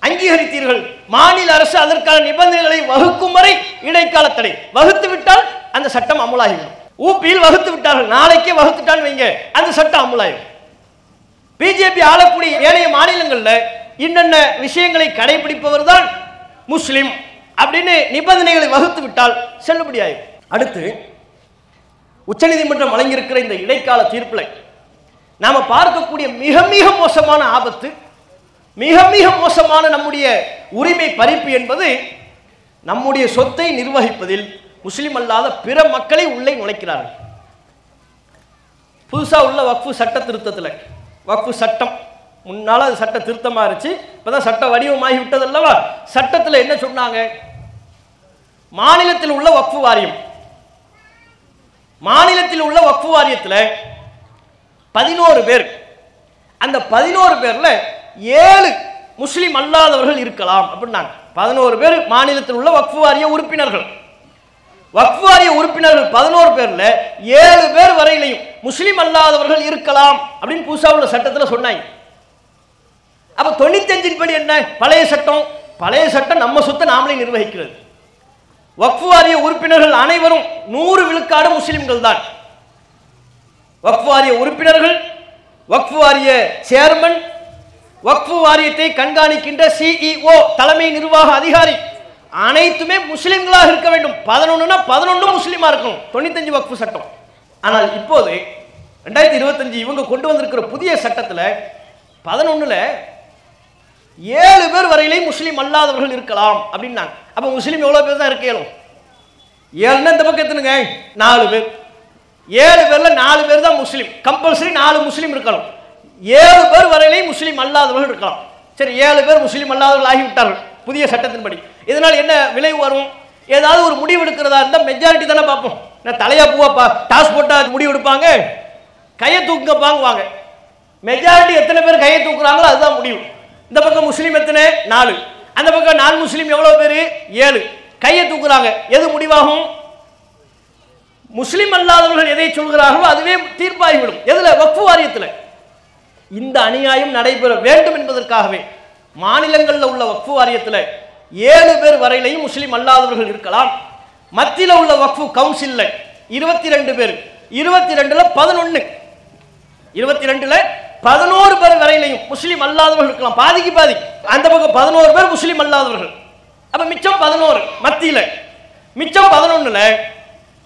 அங்கீகரித்தீர்கள்? மாநில அரசு அதற்கான நிபந்தனைகளை வகுக்கும் வரை இடைக்கால தடை வகுத்து விட்டால் அந்த சட்டம் அமலாகிடும். ஊபியில் வகுத்து விட்டார்கள், நாளைக்கே வகுத்துட்டான்னு வைங்க, அந்த சட்டம் அமலாகும். பிஜேபி ஆளக்கூடிய ஏனைய மாநிலங்கள்ல இன்னென்ன விஷயங்களை கடைபிடிப்பவர் தான் முஸ்லிம் அப்படின்னு நிபந்தனைகளை வகுத்து விட்டால் செல்லுபடியாகும். அடுத்து, உச்சநீதிமன்றம் வழங்கியிருக்கிற இந்த இடைக்கால தீர்ப்பில் நாம பார்க்கக்கூடிய மிக மிக மோசமான ஆபத்து மிக மிக மோசமான நம்முடைய உரிமை பறிப்பு என்பது நம்முடைய சொத்தை நிர்வகிப்பதில் முஸ்லிம் அல்லாத பிற மக்களை உள்ளே நுழைக்கிறார்கள். புதுசா உள்ள வக்ஃபு சட்ட திருத்தத்தில், வக்ஃபு சட்டம் முன்னால அது சட்ட திருத்தமா இருந்துச்சு, இப்பதான் சட்ட வடிவமாகி விட்டது அல்லவா. சட்டத்தில் என்ன சொன்னாங்க? மாநிலத்தில் உள்ள வக்ஃபு வாரியம், மாநிலத்தில் உள்ள வக்ஃபு வாரியத்தில் 11 பேர், அந்த 11 பேர்ல 7 முஸ்லிம் அல்லாதவர்கள் இருக்கலாம் அப்படின்னாங்க. 11 பேர் மாநிலத்தில் உள்ள வக்ஃபு வாரிய உறுப்பினர்கள். வக்ஃபு வாரிய உறுப்பினர்கள் 11 பேர்ல 7 பேர் வரையிலையும் முஸ்லிம் அல்லாதவர்கள் இருக்கலாம் அப்படின்னு புதுசா உள்ள சட்டத்தில் சொன்னாங்க. அப்ப 95 படி என்ன? பழைய சட்டம். பழைய சட்டம் நம்ம சொத்தை நாமளே நிர்வகிக்கிறது. வக்ஃபு வாரிய உறுப்பினர்கள் அனைவரும் 100 விழுக்காடு முஸ்லிம்கள் தான். வக்ஃபு வாரிய உறுப்பினர்கள், வக்ஃபு வாரிய சேர்மன், வக்ஃபு வாரியத்தை கண்காணிக்கின்ற CEO தலைமை நிர்வாக அதிகாரி அனைத்துமே முஸ்லிம்களாக இருக்க வேண்டும். 11னா 11 முஸ்லிமா இருக்கணும். 95 வக்ஃபு சட்டம். ஆனால் இப்போது 2025 இவங்க கொண்டு வந்திருக்கிற புதிய சட்டத்தில் 11ல 7 பேர் வரையிலே முஸ்லிம் அல்லாதவர்கள் இருக்கலாம் அப்படின்னாங்க. அப்ப முஸ்லிம் எவ்வளவு பேர் தான் இருக்கணும்? 7ன்னா இந்த பக்கம் எத்தனுங்க? 4 பேர். 7 பேர்ல 4 பேர் தான் முஸ்லிம். கம்பல்சரி 4 முஸ்லிம் இருக்கணும். 7 பேர் வரையிலே முஸ்லிம் அல்லாதவர்கள் இருக்கலாம். சரி, 7 பேர் முஸ்லிம் அல்லாதவர்கள் ஆகிவிட்டார்கள் புதிய சட்டத்தின்படி. இதனால் என்ன விளைவு வரும்? ஏதாவது ஒரு முடிவு எடுக்கிறதா இருந்தால் மெஜாரிட்டி தானே பார்ப்போம். நான் தலையா பூவாப்பா டாஸ் போட்டா முடிவு எடுப்பாங்க, கையை தூக்குங்க பாங்குவாங்க. மெஜாரிட்டி எத்தனை பேர் கையை தூக்குறாங்களோ அதுதான் முடிவு. இந்த பக்கம் முஸ்லீம் எத்தனை? 4. அந்த பக்கம் 4 முஸ்லீம் எவ்வளவு பேர்? 7. கையை தூக்குறாங்க. எது முடிவாகும்? முஸ்லிம் அல்லாதவர்கள் எதை சொல்கிறார்களோ அதுவே தீர்ப்பாகிவிடும். எதுல? வக்ஃபு வாரியத்தில். இந்த அநியாயம் நடைபெற வேண்டும் என்பதற்காகவே மாநிலங்களில் உள்ள வக்ஃபு வாரியத்தில் 7 பேர் வரையிலையும் முஸ்லிம் அல்லாதவர்கள் இருக்கலாம். மத்தியில் உள்ள வக்ஃபு கவுன்சில்ல 22 பேர், 22ல 11, 22ல 11 பேர் வரையிலையும் முஸ்லிம் அல்லாதவர்கள் இருக்கலாம். பாதிக்கு பாதி. அந்த பக்கம் 11 பேர் முஸ்லிம் அல்லாதவர்கள். அப்ப மிச்சம் 11 மத்தியில், மிச்சம் 11ல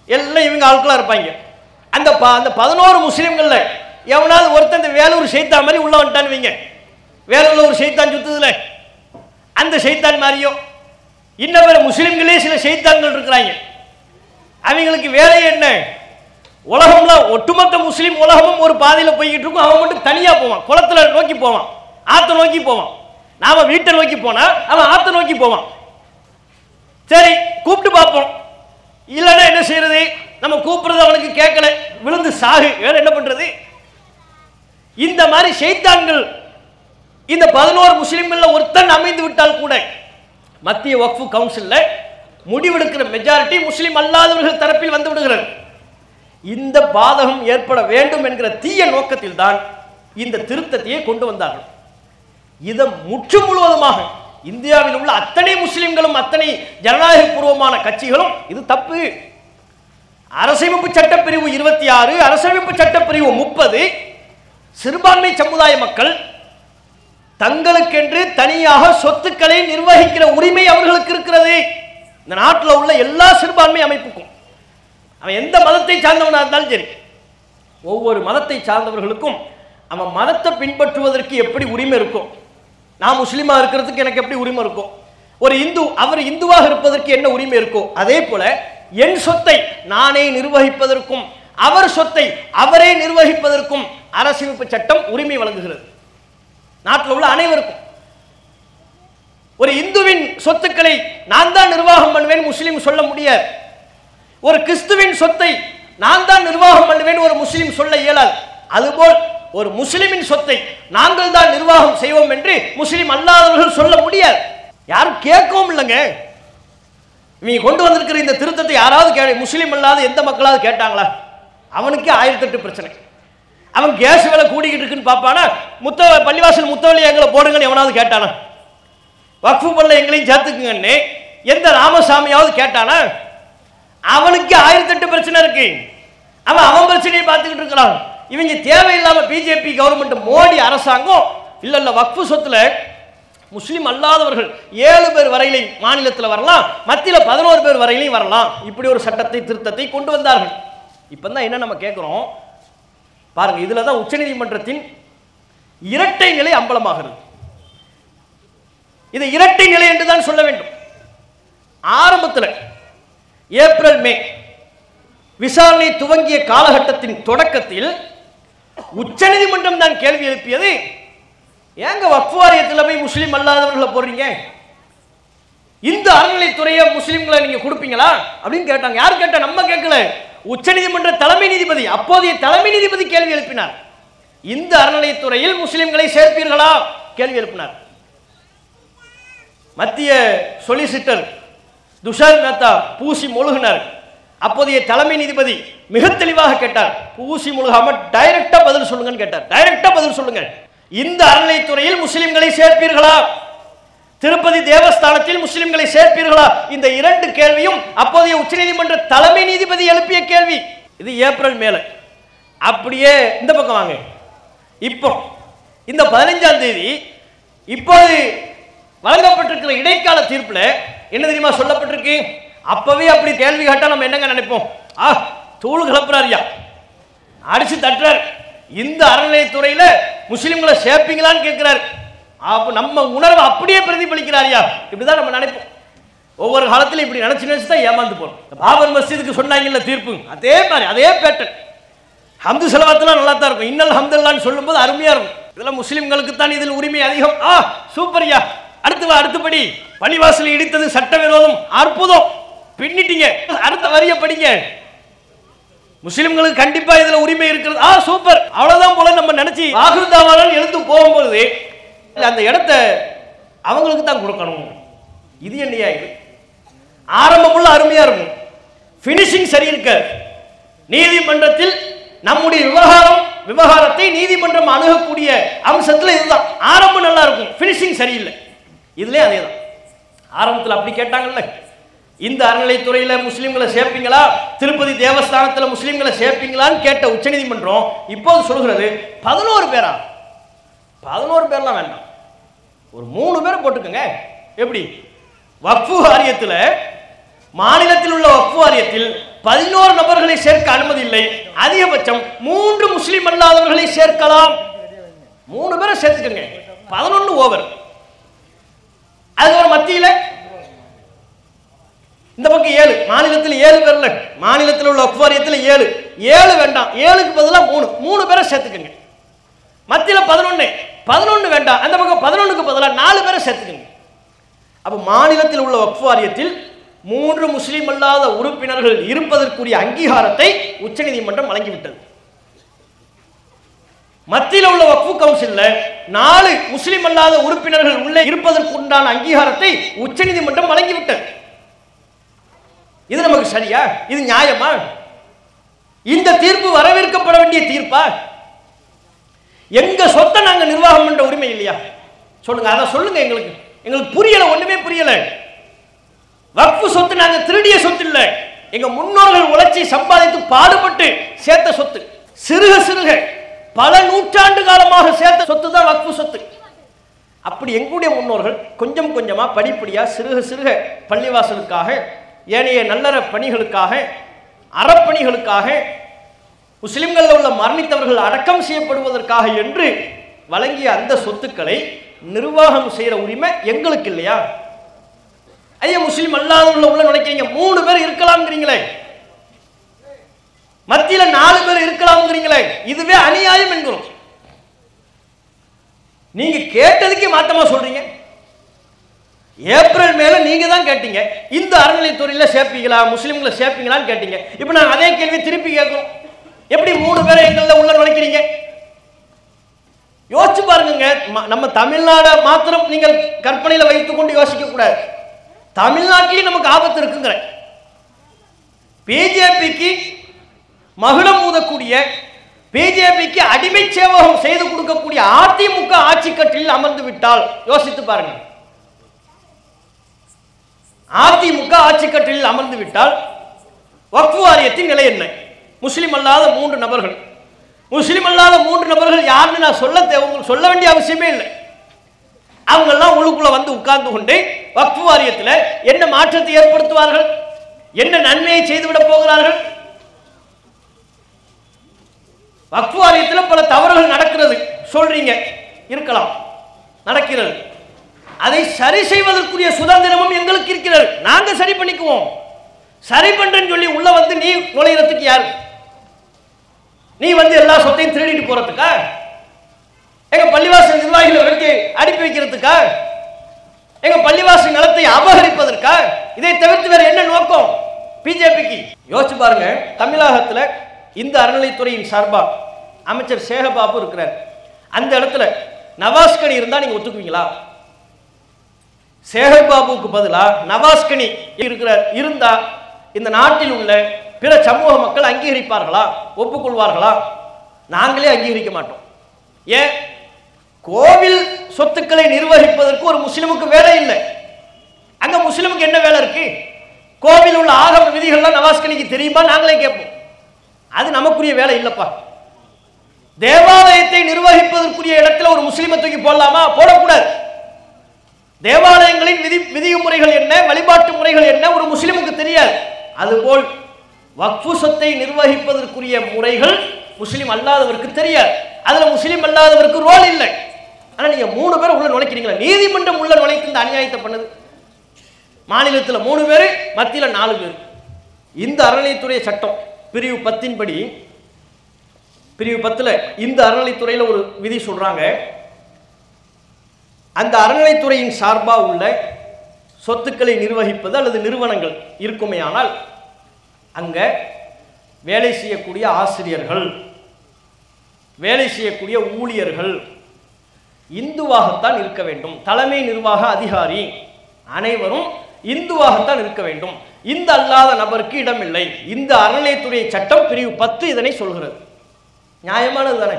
எல்லாம் இவங்க ஆட்களா இருப்பாங்க. அந்த 11 முஸ்லிம்கள்ல எவனாவது ஒருத்தன் இந்த வேலூர் ஷைத்தான் மாதிரி உள்ள வந்துட்டான்னு வைங்க. வேலூர்ல ஒரு ஷைத்தான் சுத்துதுல, அந்த ஷைத்தான் மாதிரியோ இன்னும் வேற முஸ்லிம்களே சில ஷைத்தான்கள் இருக்கிறாங்க. அவங்களுக்கு வேலை என்ன? உலகம்ல ஒட்டுமொத்த முஸ்லிம் உலகமும் ஒரு பாதையில் போய்கிட்டு இருக்கும், அவன் மட்டும் தனியா போவான். குளத்துல நோக்கி போவான், ஆத்த நோக்கி போவான். நாம வீட்டை நோக்கி போனா அவன் ஆத்த நோக்கி போவான். சரி, கூப்பிட்டு பார்ப்போம். இல்லைன்னா என்ன செய்யறது? நம்ம கூப்பிடுறது அவனுக்கு கேட்கல, விழுந்து சாகு. வேற என்ன பண்றது? இந்த மாதிரி ஷைத்தான்கள் இந்த 11 முஸ்லிம்கள்ல ஒருத்தன் அமைந்து விட்டால் கூட மத்திய வக்ஃபு கவுன்சில்ல முடிவெடுக்கிற மெஜாரிட்டி முஸ்லிம் அல்லாதவர்கள் தரப்பில் வந்து விடுகிறது. இந்த பாதகம் ஏற்பட வேண்டும் என்கிற தீய நோக்கத்தில் தான் இந்த திருத்தத்தையே கொண்டு வந்தார்கள். இதை முற்று முழுவதுமாக இந்தியாவில் உள்ள அத்தனை முஸ்லிம்களும் அத்தனை ஜனநாயக பூர்வமான கட்சிகளும் இது தப்பு. அரசமைப்பு சட்டப்பிரிவு 26, அரசமைப்பு சட்டப்பிரிவு 30 சிறுபான்மை சமுதாய மக்கள் தங்களுக்கென்று தனியாக சொத்துக்களை நிர்வகிக்கிற உரிமை அவர்களுக்கு இருக்கிறது. இந்த நாட்டில் உள்ள எல்லா சிறுபான்மை அமைப்புக்கும், அவன் எந்த மதத்தை சார்ந்தவனாக இருந்தாலும் சரி, ஒவ்வொரு மதத்தை சார்ந்தவர்களுக்கும் அவன் மதத்தை பின்பற்றுவதற்கு எப்படி உரிமை இருக்கும், நான் முஸ்லீமா இருக்கிறதுக்கு எனக்கு எப்படி உரிமை இருக்கும், ஒரு இந்து அவர் இந்துவாக இருப்பதற்கு என்ன உரிமை இருக்கோ, அதே போல என் சொத்தை நானே நிர்வகிப்பதற்கும் அவர் சொத்தை அவரே நிர்வகிப்பதற்கும் அரசியலமைப்பு சட்டம் உரிமை வழங்குகிறது நாட்டில் உள்ள அனைவருக்கும். ஒரு இந்துவின் சொத்துக்களை நான் தான் நிர்வாகம் பண்ணுவேன் முஸ்லீம் சொல்ல முடியாது. ஒரு கிறிஸ்துவின் சொத்தை நான் தான் நிர்வாகம் பண்ணுவேன் ஒரு முஸ்லீம் சொல்ல இயலாது. அதுபோல் ஒரு முஸ்லிமின் சொத்தை நாங்கள் தான் நிர்வாகம் செய்வோம் என்று முஸ்லிம் அல்லாதவர்கள் சொல்ல முடியாது. யாரும் கேட்கவும் இல்லைங்க. இவங்க கொண்டு வந்திருக்கிற இந்த திருத்தத்தை யாராவது முஸ்லீம் அல்லாத எந்த மக்களாவது கேட்டாங்களா? அவனுக்கே 1008 பிரச்சனை. அவன் கேஸ் விலை கூடிக்கிட்டு இருக்குன்னு பார்ப்பானா? பள்ளிவாசல் முத்தவழி எங்களை போடுங்கன்னு எவனாவது கேட்டானா? வக்ஃபு பல்ல எங்களையும் சேர்த்துக்குங்கன்னு எந்த ராமசாமியாவது கேட்டானா? அவனுக்கு 1008 பிரச்சனை இருக்கு. அவன் பிரச்சனையை பார்த்துக்கிட்டு இருக்கிறான். இவங்க தேவையில்லாம பிஜேபி கவர்மெண்ட் மோடி அரசாங்கம் இல்ல வக்ஃபு சொத்துல முஸ்லிம் அல்லாதவர்கள் 7 பேர் வரையிலையும் மாநிலத்தில் வரலாம், மத்தியில் 11 பேர் வரையிலையும் வரலாம். இப்படி ஒரு சட்டத்தை திருத்தத்தை கொண்டு வந்தார்கள். இப்பதான் என்ன நம்ம கேட்கிறோம் பாருங்க. இதுல தான் உச்சநீதிமன்றத்தின் இரட்டை நிலை அம்பலமாகிறது. இது இரட்டை நிலை என்று தான் சொல்ல வேண்டும். ஆரம்பத்தில் ஏப்ரல் மே விசாரணை துவங்கிய காலகட்டத்தின் தொடக்கத்தில் உச்சநீதிமன்றம் தான் கேள்வி எழுப்பியது, ஏங்க வக்ஃப் வாரியத்தில் போய் முஸ்லீம் அல்லாதவர்களை போடுறீங்க, இந்த அறநிலைத்துறையை முஸ்லீம்களை நீங்க கொடுப்பீங்களா அப்படின்னு கேட்டாங்க. யார் கேட்டா? நம்ம கேட்கல, உச்சநீதிமன்ற தலைமை நீதிபதி, அப்போதைய தலைமை நீதிபதி கேள்வி எழுப்பினார். இந்த அறநிலைத்துறையில் முஸ்லிம்களை சேர்ப்பீர்களா கேள்வி எழுப்பினார். மத்திய சொலிசிட்டர் துஷார் மேத்தா பூசி முழுகினார். அப்போதைய தலைமை நீதிபதி மிக தெளிவாக கேட்டார், பூசி முழுகாம டைரக்டா பதில் சொல்லுங்கன்னு கேட்டார். டைரக்டா பதில் சொல்லுங்க, இந்த அறநிலைத்துறையில் முஸ்லிம்களை சேர்ப்பீர்களா, திருப்பதி தேவஸ்தானத்தில் முஸ்லிம்களை சேர்ப்பீர்களா? இந்த இரண்டு கேள்வியும் அப்போதைய உச்சநீதிமன்ற தலைமை நீதிபதி எழுப்பிய கேள்வி. இது ஏப்ரல் மேல. அப்படியே இந்த பக்கம் வாங்க, இப்போ இந்த 15ஆம் தேதி இப்போது வழங்கப்பட்டிருக்கிற இடைக்கால தீர்ப்புல என்ன தெரியுமா சொல்லப்பட்டிருக்கு? அப்பவே அப்படி கேள்வி கேட்டா நம்ம என்னங்க நினைப்போம்? தூள் கிளப்புறாரியா, அடிச்சு தட்டுறார், இந்த அறநிலையத்துறையில முஸ்லிம்களை சேர்ப்பீங்களான்னு கேட்கிறார். அப்ப நம்ம உணர்வை அப்படியே பிரதிபலிக்கிறாரியா, இப்படிதான் நம்ம நினைப்போம். ஒவ்வொரு காலத்திலும் இப்படி நினைச்சு தான் ஏமாந்து போறோம். பாபர் மஸ்ஜிதுக்கு சொன்னாங்கல்ல தீர்ப்பு, அதே மாதிரி அதே பேட்டர்ன். ஹம்து செலவாத்துலாம் நல்லா தான் இருக்கும், இன்னல் ஹம்துல்லான்னு சொல்லும் போது அருமையா இருக்கும். இதெல்லாம் முஸ்லிம்களுக்கு தான் இதில் உரிமை அதிகம். சூப்பர்யா, அடுத்தபடி பள்ளிவாசலை இடித்தது சட்டவிரோதம், அற்புதம், பின்னிட்டீங்க. அடுத்த வரிய படிங்க, முஸ்லிம்களுக்கு கண்டிப்பா இதுல உரிமை இருக்கிறது, சூப்பர், அவ்வளவுதான் போல நம்ம நினைச்சு ஆகிருதாவாளன் எழுந்து போகும்போது அந்த இடத்தை அவங்களுக்கு தான் கொடுக்கணும். இது என்னையா இது? ஆரம்பமுள்ள அருமையா இருக்கும், பினிஷிங் சரி இருக்க. நீதிமன்றத்தில் நம்முடைய விவகாரத்தை நீதிமன்றம் அணுகக்கூடிய அம்சத்தில் இதுதான். ஆரம்பம் நல்லா இருக்கும், பினிஷிங் சரியில்லை. இதுலயே அதேதான். ஆரம்பத்தில் அப்படி கேட்டாங்கல்ல, இந்த அறநிலைத்துறையில முஸ்லிம்களை சேர்ப்பீங்களா, திருப்பதி தேவஸ்தானத்தில் முஸ்லிம்களை சேர்ப்பீங்களான்னு கேட்ட உச்சநீதிமன்றம் இப்போது சொல்கிறது 11 பேரா? 11 பேர்லாம் வேண்டாம், ஒரு 3 பேரை போட்டுக்கோங்க. எப்படி? வக்ஃபு வாரியத்தில், மாநிலத்தில் உள்ள வக்ஃபு வாரியத்தில் 11 நபர்களை சேர்க்க அனுமதி இல்லை, அதிகபட்சம் 3 முஸ்லிம் அல்லாதவர்களை சேர்க்கலாம். 3 பேரை சேர்த்துக்கங்க, 11 ஓவர். அது ஒரு மத்தியில் இந்த பக்கம் 7, மாநிலத்தில் 7 பேர்ல, மாநிலத்தில் உள்ள வக்ஃப் வாரியத்தில் 7 வேண்டாம், 7க்கு பதிலாக 3 பேரை சேர்த்துக்கங்க. மத்தியில் 11 வேண்டாம், அந்த பக்கம் 11க்கு பதிலாக 4 பேரை சேர்த்துக்கங்க. அப்ப மாநிலத்தில் உள்ள வக்ஃப் வாரியத்தில் 3 முஸ்லிம் அல்லாத உறுப்பினர்கள் இருப்பதற்குரிய அங்கீகாரத்தை உச்சநீதிமன்றம் வழங்கிவிட்டது. மத்தியில் உள்ள வக்ஃபு கவுன்சில்ல 4 முஸ்லிம் அல்லாத உறுப்பினர்கள் உள்ளே இருப்பதற்கு உண்டான அங்கீகாரத்தை உச்சநீதிமன்றம் வழங்கிவிட்டது. இது நமக்கு சரியா? இது நியாயமா? இந்த தீர்ப்பு வரவேற்கப்பட வேண்டிய தீர்ப்பா? எங்க சொத்தை நாங்க நிர்வாகம் பண்ற உரிமை இல்லையா? சொல்லுங்க, அதை சொல்லுங்க. எங்களுக்கு புரியல, ஒண்ணுமே புரியல. வக்ஃபு சொத்து நாங்க திருடிய சொத்து இல்ல, எங்க முன்னோர்கள் உழைச்சி சம்பாதித்து பாடுபட்டு சேர்த்த சொத்து. சிறுக பல நூற்றாண்டு காலமாக சேர்த்த சொத்து தான் வக்ஃபு சொத்து. அப்படி எங்களுடைய முன்னோர்கள் கொஞ்சம் கொஞ்சமா படிப்படியா சிறுக பள்ளிவாசலுக்காக, ஏனைய நல்லற பணிகளுக்காக, அறப்பணிகளுக்காக, முஸ்லிம்களில் உள்ள மரணித்தவர்கள் அடக்கம் செய்யப்படுவதற்காக என்று வழங்கிய அந்த சொத்துக்களை நிர்வாகம் செய்யற உரிமை எங்களுக்கு இல்லையா? ஐயா, முஸ்லிம் அல்லாதவர்கள் உள்ள நினைக்கிறீங்க, 3 பேர் இருக்கலாம்ங்கிறீங்களே, மத்தியில 4 பேர் இருக்கலாம்ங்கிறீங்களே, இதுவே அநியாயம் என்கிறோம். நீங்க கேட்டதுக்கே மாற்றமா சொல்றீங்க. ஏப்ரல் மேல நீங்க தான் கேட்டீங்க, இந்த அறநிலைத்துறையில சேர்ப்பீங்களா, முஸ்லிம்களை சேர்ப்பீங்களான்னு கேட்டீங்க. இப்ப நான் அதே கேள்வி திருப்பி கேட்கிறோம், எப்படி 3 பேரை எங்கள உள்ள நுழைக்கிறீங்க? யோசிச்சு பாருங்க. நம்ம தமிழ்நாட மாத்திரம் நீங்கள் கற்பனையில வைத்துக் கொண்டு யோசிக்க கூடாது. தமிழ்நாட்டிலேயே நமக்கு ஆபத்து இருக்குங்கிற. பிஜேபிக்கு மகுடம் ஊதக்கூடிய, பிஜேபிக்கு அடிமை சேவகம் செய்து கொடுக்கக்கூடிய அதிமுக ஆட்சி கட்டில் அமர்ந்து விட்டால் யோசித்து பாருங்க. அதிமுக ஆட்சி கட்டில் அமர்ந்து விட்டால் வக்ஃபு வாரியத்தின் நிலை என்ன? முஸ்லிம் அல்லாத 3 நபர்கள். முஸ்லிம் அல்லாத 3 நபர்கள் யாருன்னு நான் சொல்ல வேண்டிய அவசியமே இல்லை. அவங்க எல்லாம் உள்ளுக்குள்ள வந்து உட்கார்ந்து கொண்டு வக்ஃபு வாரியத்தில் என்ன மாற்றத்தை ஏற்படுத்துவார்கள், என்ன நன்மையை செய்துவிட போகிறார்கள்? வக்ஃபு வாரியத்தில் பல தவறுகள் நடக்கிறது சொல்றீங்க, இருக்கலாம், நடக்கிறது. அதை சரி செய்வதற்குரிய சுதந்திரமும் எங்களுக்கு இருக்கிறது. நாங்க சரி பண்ணிக்குவோம். சரி பண்றேன்னு சொல்லி உள்ள வந்து நீ நுழையிறதுக்கு யாரு? நீ வந்து எல்லா சொத்தையும் திருடிட்டு போறதுக்கா? எங்க பள்ளிவாசல் நிர்வாகிகளை வரைக்கும் அனுப்பி வைக்கிறதுக்கா? எங்க பள்ளிவாசல் நிலத்தை அபகரிப்பதற்கா? இதை தவிர்த்து வேற என்ன நோக்கம் பிஜேபிக்கு? யோசிச்சு பாருங்க. தமிழகத்தில் இந்த அறநிலைத்துறையின் சார்பா அமைச்சர் சேகபாபு இருக்கிறார். அந்த இடத்துல நவாஸ்கனி இருந்தா நீங்க ஒத்துக்குவீங்களா? சேகபாபுக்கு பதிலா நவாஸ்கனி இருக்கிறார் இருந்தா இந்த நாட்டில் உள்ள பிற சமூக மக்கள் அங்கீகரிப்பார்களா? ஒப்புக்கொள்வார்களா? நாங்களே அங்கீகரிக்க மாட்டோம். ஏன்? கோவில் சொத்துக்களை நிர்வகிப்பதற்கு ஒரு முஸ்லிமுக்கு வேலை இல்லை. அங்க முஸ்லிமுக்கு என்ன வேலை இருக்கு? கோவில் உள்ள ஆகம விதிகள்லாம் நவாஸ்கனிக்கு தெரியுமா? நாங்களே கேட்போம். அது நமக்குரிய வேலை இல்லப்பா. தேவாலயத்தை நிர்வகிப்பதற்குரிய இடத்துல ஒரு முஸ்லிமை தூக்கி போடலாமா? போடக்கூடாது. தேவாலயங்களின் விதிமுறைகள் என்ன, வழிபாட்டு முறைகள் என்ன ஒரு முஸ்லிமுக்கு தெரியாது. அதுபோல் வக்ஃபு சொத்தை நிர்வகிப்பதற்குரிய முறைகள் முஸ்லிம் அல்லாதவருக்கு தெரியாது. அதுல முஸ்லிம் அல்லாதவருக்கு ரோல் இல்லை. ஆனா நீங்க 3 பேர் உள்ள நுழைக்கிறீங்களா? நீதிமன்றம் உள்ள நுழைத்து இந்த அநியாயத்தை பண்ணுது. மாநிலத்தில் 3 பேர், மத்தியில் 4 பேர். இந்த அறநிலைத்துறை சட்டம் பிரிவு 10 படி, பிரிவு 10 இந்த அறநிலைத்துறையில் ஒரு விதி சொல்றாங்க. அந்த அறநிலைத்துறையின் சார்பா உள்ள சொத்துக்களை நிர்வகிப்பது அல்லது நிறுவனங்கள் இருக்குமேயானால் அங்க வேலை செய்யக்கூடிய ஆசிரியர்கள், வேலை செய்யக்கூடிய ஊழியர்கள் இந்துவாகத்தான் இருக்க வேண்டும். தலைமை நிர்வாக அதிகாரி அனைவரும் இந்துவாகத்தான் இருக்க வேண்டும். இந்து அல்லாத நபருக்கு இடமில்லை. இந்த அறநிலையத்துறை சட்டம் பிரிவு 10 இதனை சொல்கிறது. நியாயமானது தானே?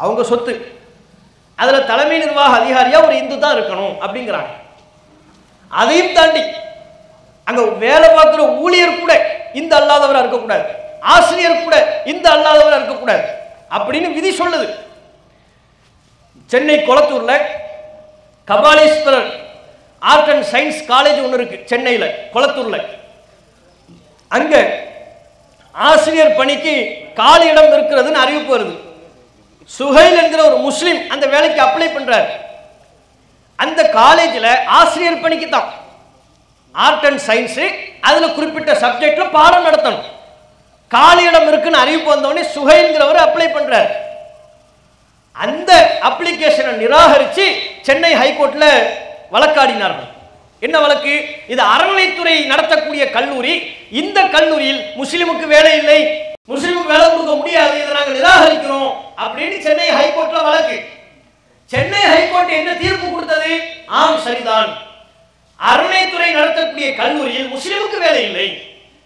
அவங்க சொத்து, அதுல தலைமை நிர்வாக அதிகாரியா ஒரு இந்து தான் இருக்கணும் அப்படிங்கிறாங்க. அதையும் தாண்டி அங்க வேலை பார்க்கிற ஊழியர் கூட இந்து அல்லாதவரா இருக்கக்கூடாது, ஆசிரியர் கூட இந்து அல்லாதவரா இருக்கக்கூடாது அப்படின்னு விதி சொல்லுது. சென்னை கொளத்தூர்ல Kapaleeswarar art and science college ஒன்று இருக்கு சென்னையில கொளத்தூர்ல. அங்க ஆசிரியர் பணிக்கு காலி இடம் இருக்கிறதுன்னு அறிவிப்பு வருது. சுஹைல் என்கிற ஒரு முஸ்லிம் அந்த வேலைக்கு அப்ளை பண்றாரு. அந்த காலேஜில் ஆசிரியர் பணிக்கு தான் ஆர்ட் அண்ட் சயின்ஸ், அதுல குறிப்பிட்ட சப்ஜெக்ட்ல பாடம் நடத்தணும். காலி இடம் இருக்குன்னு அறிவிப்பு வந்தவொடனே சுஹைல்ங்கிறவர் அப்ளை பண்றாரு. அந்த அப்ளிகேஷனை நிராகரிச்சு சென்னை ஹைகோர்ட்ல வழக்காடினார்கள். என்ன வழக்கு? இது அறநிலைத்துறை நடத்தக்கூடிய கல்லூரி, இந்த கல்லூரியில் முஸ்லிமுக்கு வேலை இல்லை, முஸ்லிமுக்கு வேலை கொடுக்க முடியாது, இதை நாங்கள் நிராகரிக்கிறோம் அப்படின்னு சென்னை ஹைகோர்ட்ல வழக்கு. சென்னை ஹைகோர்ட் என்ன தீர்ப்பு கொடுத்தது? ஆம், சரிதான், அறநிலைத்துறை நடத்தக்கூடிய கல்லூரியில் முஸ்லிமுக்கு வேலை இல்லை,